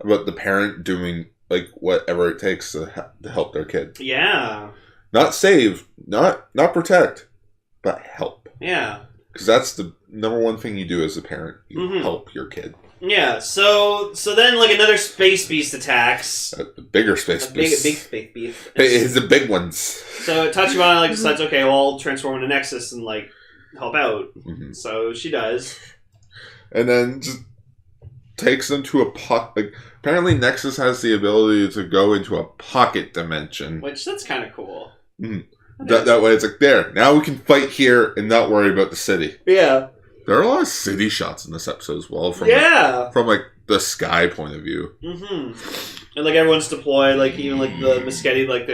about the parent doing, like, whatever it takes to help their kid. Yeah. Not save, not protect, but help. Yeah. Because that's the number one thing you do as a parent. You help your kid. Yeah, so then, like, another space beast attacks. A bigger space beast. Big space beast. It's the big ones. So Tachibana, like, decides, okay, well, I'll transform into Nexus and, like, help out. Mm-hmm. So she does. And then just takes them to a pocket. Like, apparently Nexus has the ability to go into a pocket dimension. Which, that's kind of cool. Mm-hmm. That way it's like, there, now we can fight here and not worry about the city. Yeah. There are a lot of city shots in this episode as well. From the sky point of view. Mm-hmm. And, like, everyone's deployed, like, even, like, the Muschetti, like,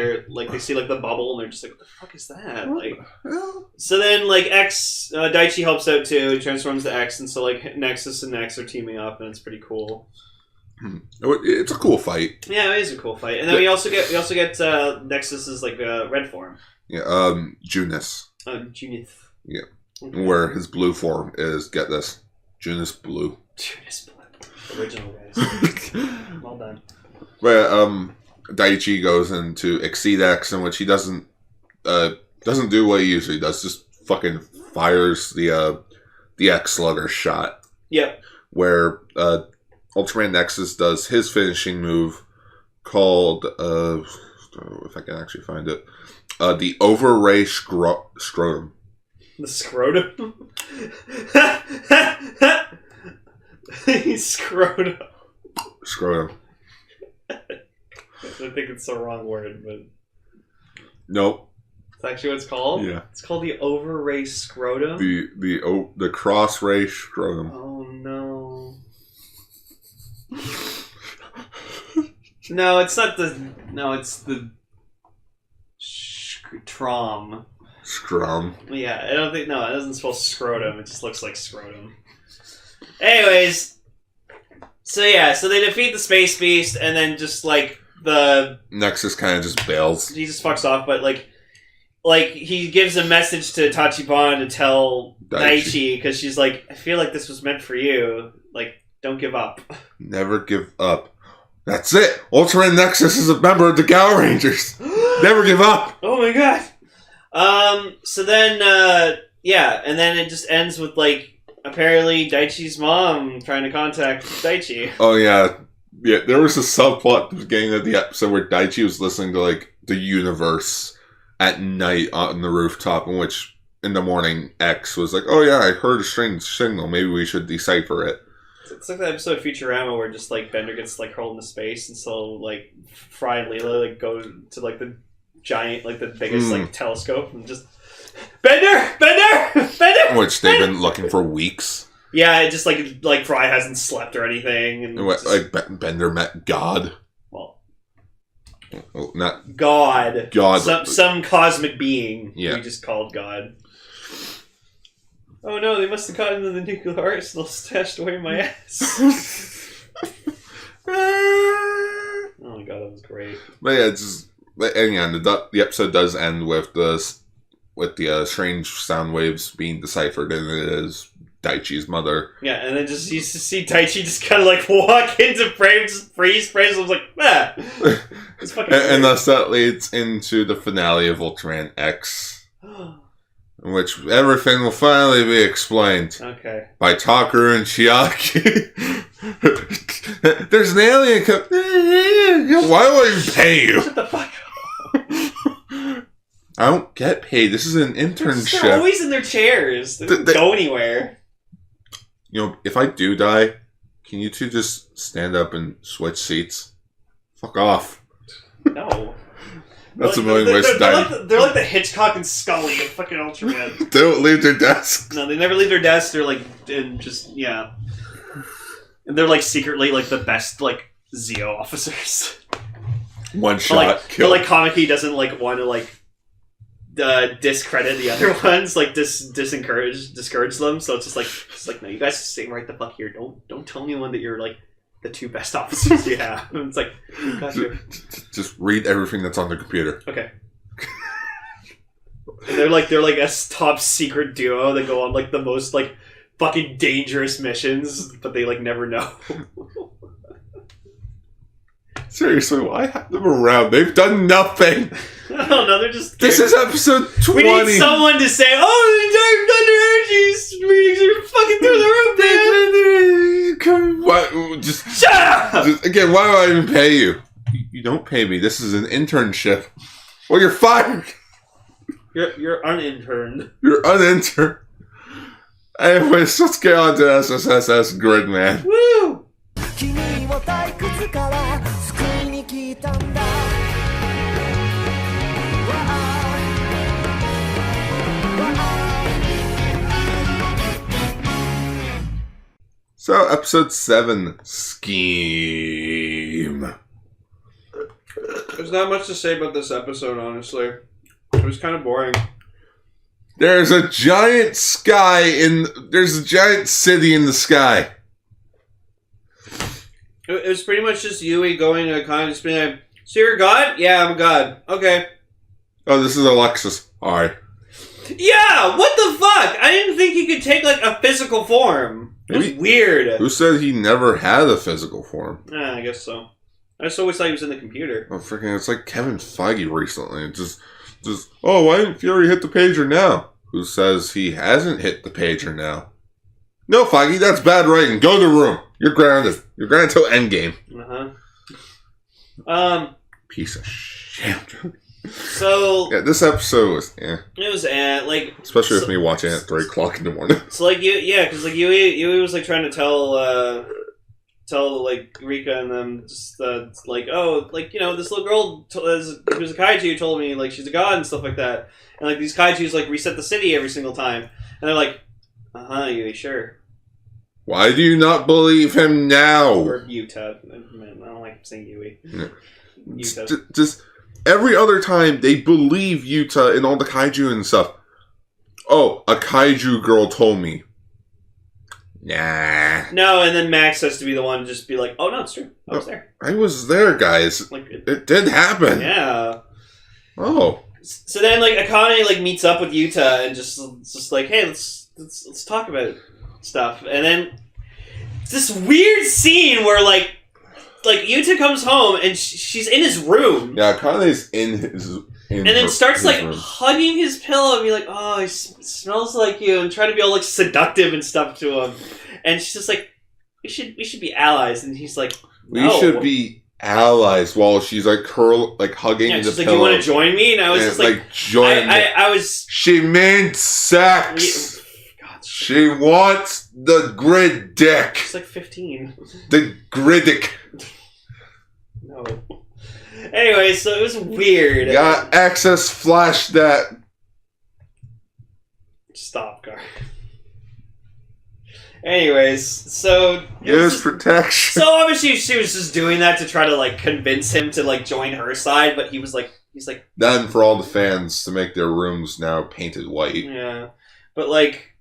they see, like, the bubble, and they're just like, what the fuck is that? Like, so then, like, X, Daichi helps out, too, and transforms to X, and so, like, Nexus and X are teaming up, and it's pretty cool. It's a cool fight. Yeah, it is a cool fight. And then we also get Nexus's, like, red form. Yeah, Junus. Junus. Yeah. Okay. Where his blue form is, get this, Junus Blue. Junus Blue. Original, guys. Well done. But, Daichi goes into Exceed X, in which he doesn't do what he usually does, just fucking fires the X Slugger shot. Yep. Where, Ultraman Nexus does his finishing move called, if I can actually find it, the Overray Scrotum. The scrotum? Scrotum. Scrotum. I think it's the wrong word, but... Nope. actually what it's called? Yeah. It's called the over-ray scrotum? The cross-ray scrotum. Oh, no. No, it's not the... No, it's the... Trom. Scrum. Yeah, I don't think... No, it doesn't spell scrotum. It just looks like scrotum. Anyways. So they defeat the Space Beast, and then just, like, the... Nexus kind of just bails. He just fucks off, but, like, he gives a message to Tachibana to tell Daichi, because she's like, I feel like this was meant for you. Like, don't give up. Never give up. That's it! Ultraman Nexus is a member of the Gal Rangers! Never give up! Oh my god! So then, and then it just ends with, like, apparently Daichi's mom trying to contact Daichi. Oh yeah. Yeah, there was a subplot at the beginning of the episode where Daichi was listening to, like, the universe at night on the rooftop, in which, in the morning, X was like, oh yeah, I heard a strange signal, maybe we should decipher it. It's like that episode of Futurama where just, like, Bender gets, like, hurled into space, and so, like, Fry and Leela, like, go to, like, the giant, like, the biggest, like, telescope, and just, Bender! Which they've been looking for weeks. Yeah, it just, like Fry hasn't slept or anything. And just, like, Bender met God. Well, not God. God. Some cosmic being. Yeah. We just called God. Oh no, they must have gotten into the nuclear arsenal stashed away in my ass. Oh my god, that was great. But yeah, the episode does end with the strange sound waves being deciphered, and it is Daichi's mother. Yeah, and then just you see Daichi just kind of like walk into frame, just freeze frames. I was like, ah. It's fucking and thus that leads into the finale of Ultraman X, in which everything will finally be explained. Okay. By Takaru and Chiaki. There's an alien why do I even pay you? Shut the fuck up. I don't get paid. This is an internship. They're always in their chairs. They don't go anywhere. You know, if I do die, can you two just stand up and switch seats? Fuck off. No. That's a million ways to die. They're like the Hitchcock and Scully of fucking Ultraman. They don't leave their desks. No, they never leave their desks. They're like, and just, yeah. And they're like secretly like the best, like, Zeo officers. One shot, kill. But like Kamiki doesn't like want to like discredit the other ones, like discourage them. So it's just like no, you guys stay right the fuck here. Don't tell anyone that you're like the two best officers you have. And it's like, gotcha. Just read everything that's on the computer. Okay. And they're like a top secret duo that go on like the most like fucking dangerous missions, but they like never know. Seriously, why have them around? They've done nothing. I don't know, they're just... This is episode 20. We need someone to say, oh, the Dark Thunder Energies readings are fucking through the roof, man. Come, just shut up! Again, why do I even pay you? You don't pay me. This is an internship. Well, you're fired. You're uninterned. You're uninterned. Anyways, let's get on to SSSS.GRIDMAN. Woo! So, episode 7, Scheme. There's not much to say about this episode, honestly. It was kind of boring. There's a giant there's a giant city in the sky. It was pretty much just Yui going to kind of just being like, so you're a god? Yeah, I'm a god. Okay. Oh, this is Alexis. Alright. Yeah, what the fuck? I didn't think he could take, like, a physical form. It was weird. Who said he never had a physical form? I guess so. I just always thought he was in the computer. Oh, freaking, it's like Kevin Feige recently. Just, oh, why didn't Fury hit the pager now? Who says he hasn't hit the pager now? No, Feige, that's bad writing. Go to the room. You're grounded. You're grounded till Endgame. Piece of shit. So yeah, this episode was It was like especially with me watching it at 3 o'clock in the morning. So like because like Yui was like trying to tell tell like Rika and them just like, oh, like, you know, this little girl who's a kaiju told me like she's a god and stuff like that, and like these kaijus like reset the city every single time, and they're like, Yui, sure. Why do you not believe him now? Or Yuta. Man, I don't like saying Yui. Yeah. Yuta. Just every other time they believe Yuta and all the kaiju and stuff. Oh, a kaiju girl told me. Nah. No, and then Max has to be the one to just be like, oh no, it's true. I was there. I was there, guys. Like, it did happen. Yeah. Oh. So then, like, Akane like meets up with Yuta and just like, hey, let's talk about stuff. And then it's this weird scene where like Yuta comes home and she's in his room. Yeah, Akane's in his. And then starts his like room. hugging his pillow and be like, oh, he smells like you, and try to be all like seductive and stuff to him. And she's just like, we should be allies. And he's like, no. We should be allies. While she's like hugging the she's like, pillow. you want to join me? And I was just like join. I was. She meant sex. God, she wants the grid dick. She's like 15. The gridic. No. Anyway, so it was weird. Got access flash that. Stop, Gar. Anyways, so Use protection. So obviously she was just doing that to try to like convince him to like join her side, but he's like Then for all the fans to make their rooms now painted white. Yeah. But like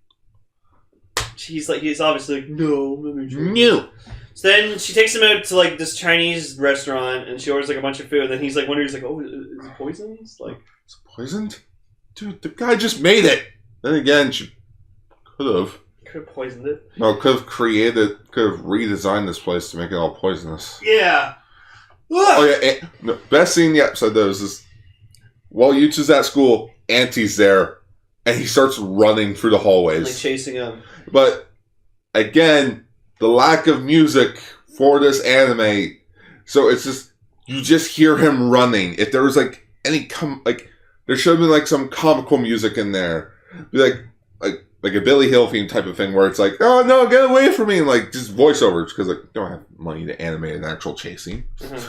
he's obviously like, no, let me join. No. So then she takes him out to like this Chinese restaurant and she orders like a bunch of food, and then he's like wondering, he's like, oh, is it poisoned? Like, is it poisoned? Dude, the guy just made it. Then again, she could have poisoned it. No, could have redesigned this place to make it all poisonous. Yeah. Oh yeah, no, best scene in the episode though is this. While Yuta's at school, Auntie's there, and he starts running through the hallways. Like chasing him. But, again, the lack of music for this anime, so it's just, you just hear him running. If there was, like, there should have been, like, some comical music in there. Be like a Billy Hill theme type of thing where it's like, oh no, get away from me, and like, just voiceovers, because like, you don't have money to animate an actual chasing. Mm-hmm.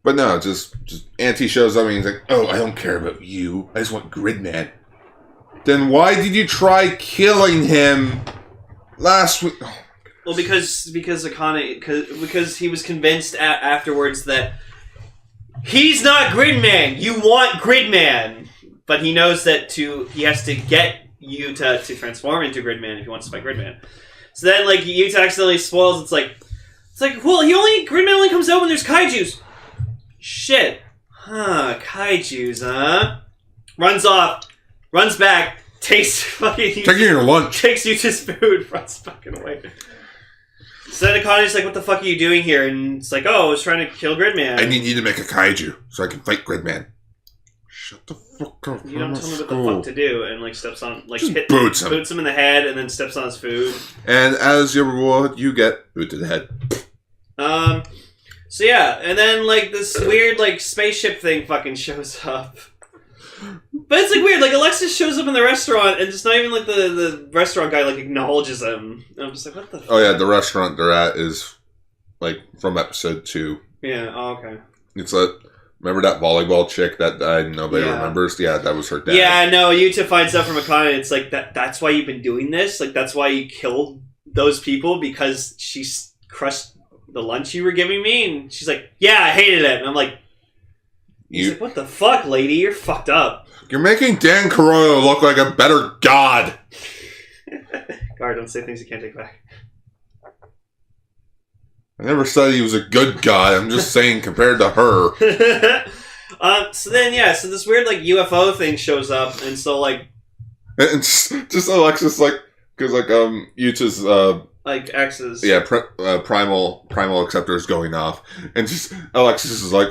But no, just Auntie shows up and he's like, oh, I don't care about you. I just want Gridman. Then why did you try killing him last week? Oh, well, because Akane, because he was convinced afterwards that he's not Gridman. You want Gridman, but he knows that he has to get Yuta to transform into Gridman if he wants to fight Gridman. So then, like, Yuta accidentally spoils. It's like, well, Gridman only comes out when there's kaijus. Shit. Kaijus, huh? Runs off, runs back, takes fucking... Taking your lunch. Takes Yuta's food, runs fucking away. So then Akane's like, what the fuck are you doing here? And it's like, oh, I was trying to kill Gridman. I need you to make a kaiju so I can fight Gridman. Shut the fuck up. You don't tell me what the fuck to do. And like steps on... like just boots him in the head and then steps on his food. And as your reward, you get boot to the head. So yeah, and then like this weird like spaceship thing fucking shows up. But it's like weird, like Alexis shows up in the restaurant and just not even like the restaurant guy like acknowledges him. And I'm just like, what the fuck? Oh yeah, the restaurant they're at is like from episode 2. Yeah, oh, okay. It's remember that volleyball chick that died nobody remembers? Yeah, that was her dad. Yeah, no, Yuta finds out from Akane, it's like that's why you've been doing this? Like that's why you killed those people, because she crushed the lunch you were giving me? And she's like, yeah, I hated it. And I'm like, he's like, what the fuck, lady? You're fucked up. You're making Dan Carollo look like a better god. God, don't say things you can't take back. I never said he was a good god. I'm just saying compared to her. So this weird like UFO thing shows up, and so like... And just Alexis, like, because like, Yuta's, like X's. Yeah, primal acceptor is going off, and just Alexis is like,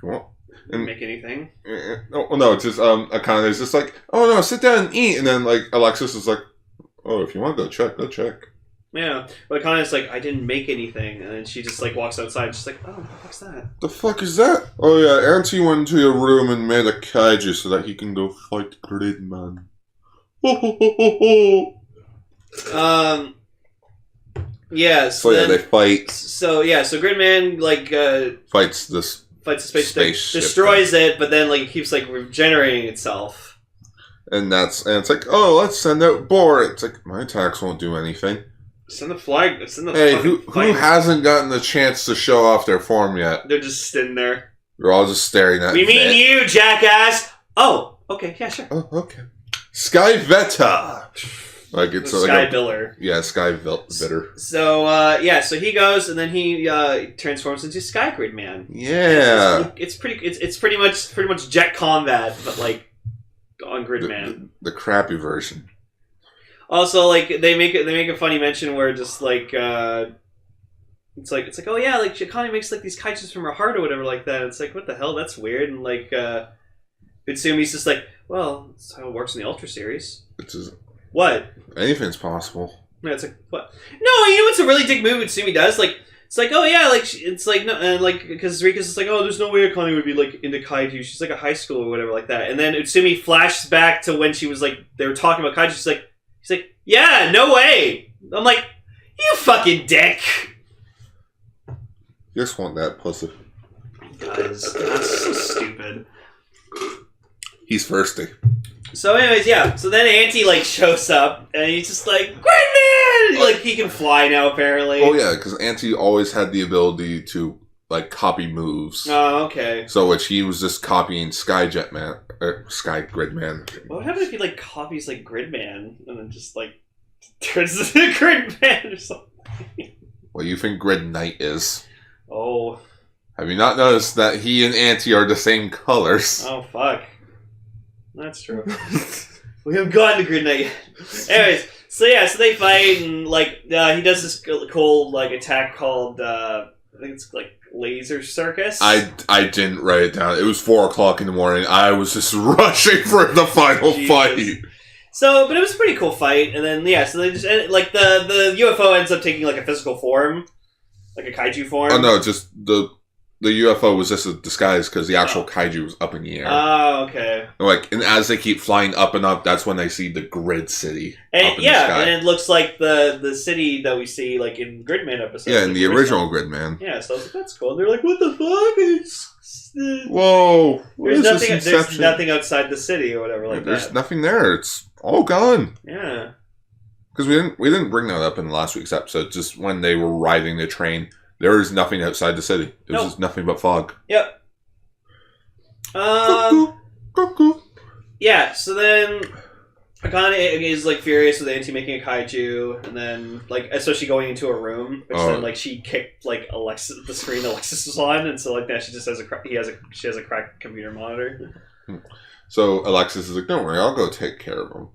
well, and make anything. No, it's just Akane is just like, oh no, sit down and eat, and then like Alexis is like, oh, if you want to go check. Yeah, but Akane's like, I didn't make anything, and then she just like walks outside, just like, oh, what the fuck's that? The fuck is that? Oh yeah, Auntie went into your room and made a kaiju so that he can go fight Gridman. But Yeah. So yeah, they fight. So Gridman fights the spaceship, destroys it, but then it keeps regenerating itself. And it's like, oh, let's send out Boar. It's like, my attacks won't do anything. Send the flag. Hey, who hasn't gotten the chance to show off their form yet? They're just sitting there. They're all just staring at We mean you, jackass! Oh, okay, yeah, sure. Oh, okay. Sky Veta! It's Sky Viller. Yeah, Sky Vitter. So, so he goes, and then he transforms into Sky Gridman. Yeah. It's pretty much Jet Combat, but, on Gridman. The crappy version. Also, they make a funny mention where just it's like oh yeah, Shikani makes these kaijus from her heart or whatever like that. It's what the hell? That's weird. And Utsumi's just well, that's how it works in the Ultra series. What? Anything's possible. Yeah, it's what? No, you know what's a really dick move Utsumi does? It's oh yeah, no, because Rika's just oh, there's no way Akane would be into kaiju. She's a high school or whatever like that. And then Utsumi flashes back to when she was they were talking about kaiju. She's yeah, no way. I'm you fucking dick. You just want that pussy. Guys, that's so stupid. He's thirsty. So anyways, yeah. So then Auntie shows up and he's just Gridman! He can fly now apparently. Oh yeah, because Auntie always had the ability to copy moves. Oh, okay. So which he was just copying Sky Gridman. What would happen if he copies Gridman and then just turns into Gridman or something? What do you think Grid Knight is? Oh. Have you not noticed that he and Auntie are the same colors? Oh fuck. That's true. We haven't gotten to Grid Knight yet. Anyways, so they fight and he does this cool attack called I think it's Laser Circus. I didn't write it down. It was 4 o'clock in the morning. I was just rushing for the final fight. So, but it was a pretty cool fight, and then so they just the UFO ends up taking a physical form, a kaiju form. Oh no, just the UFO was just a disguise because the actual kaiju was up in the air. Oh, okay. And as they keep flying up and up, that's when they see the Grid City. And up in the sky. And it looks like the city that we see in Gridman episodes. Yeah, in the original Gridman. Yeah, so I was that's cool. And they're what the fuck? Whoa! There's nothing outside the city or whatever that. There's nothing there. It's all gone. Yeah. Because we didn't bring that up in last week's episode. Just when they were riding the train. There is nothing outside the city. There's just nothing but fog. Yep. Yeah, so then Akane is furious with Auntie making a kaiju, and then especially going into a room, which then she kicked Alexis, the screen Alexis was on, and so now she just has she has a cracked computer monitor. So Alexis is don't worry, I'll go take care of him.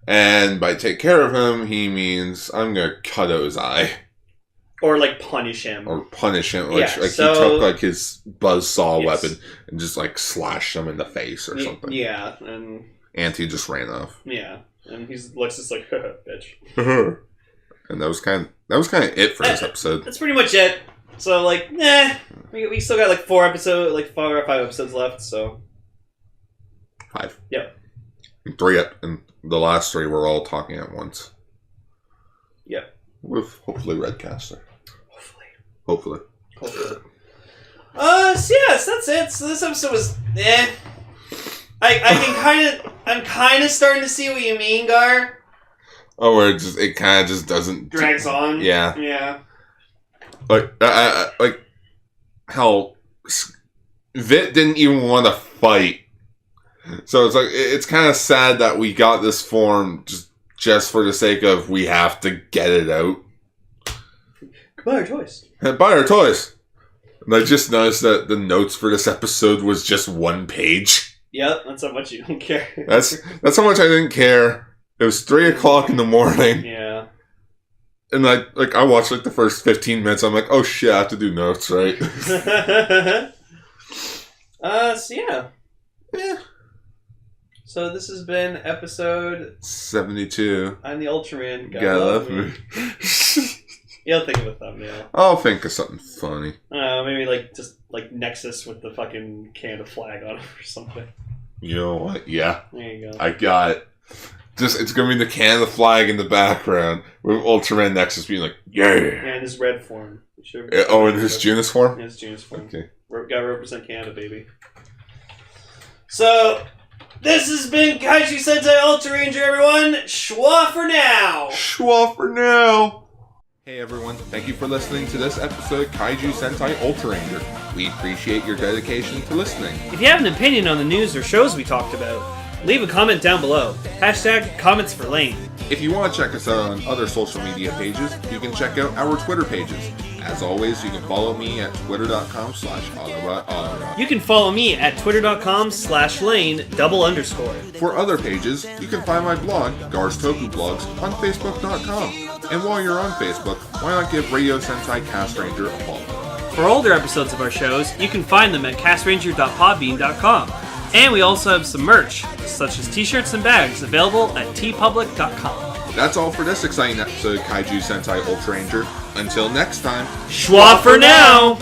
And by take care of him, he means I'm gonna cut out his eye. Or punish him. Which he took his buzzsaw weapon and just slashed him in the face or something. Yeah, and Auntie just ran off. Yeah, and looks just bitch. And that was kind of it for this episode. That's pretty much it. So we still got 4 episodes, 4 or 5 episodes left. So 5. Yep. 3 and the last 3 were all talking at once. Yep. With hopefully Redcaster. Hopefully. So yes, that's it. So this episode was I'm kind of starting to see what you mean, Gar. Oh, where it kind of just doesn't drags on. Yeah. Yeah. How Vit didn't even want to fight. So it's kind of sad that we got this form just for the sake of we have to get it out. Buy our toys. Buy our toys. And I just noticed that the notes for this episode was just 1 page. Yep, that's how much you don't care. That's how much I didn't care. It was 3 o'clock in the morning. Yeah. And I watched the first 15 minutes. I'm oh shit, I have to do notes, right? So yeah. Yeah. So this has been episode 72. I'm the Ultraman. Gotta love me. You'll think of a thumbnail. I'll think of something funny. Maybe just Nexus with the fucking Canada flag on it or something. You know what? Yeah. There you go. I got It's gonna be the Canada flag in the background with Ultraman X just being like, yeah. Yeah, in his red form. In his Junus form? Yeah, his Junus form. Okay. Gotta represent Canada, baby. So, this has been Kaiju Sentai Ultraranger, everyone. Schwa for now. Schwa for now. Hey everyone, thank you for listening to this episode of Kaiju Sentai Ultraranger. We appreciate your dedication to listening. If you have an opinion on the news or shows we talked about, leave a comment down below. #comments for Lane. If you want to check us out on other social media pages, you can check out our Twitter pages. As always, you can follow me at twitter.com/AutoGar. You can follow me at twitter.com/Lane_. For other pages, you can find my blog, Gar's Toku Blogs, on Facebook.com. And while you're on Facebook, why not give Radio Sentai Castranger a follow? For older episodes of our shows, you can find them at castranger.podbean.com. And we also have some merch, such as t-shirts and bags, available at tpublic.com. That's all for this exciting episode of Kaiju Sentai Ultraranger. Until next time, schwa for now!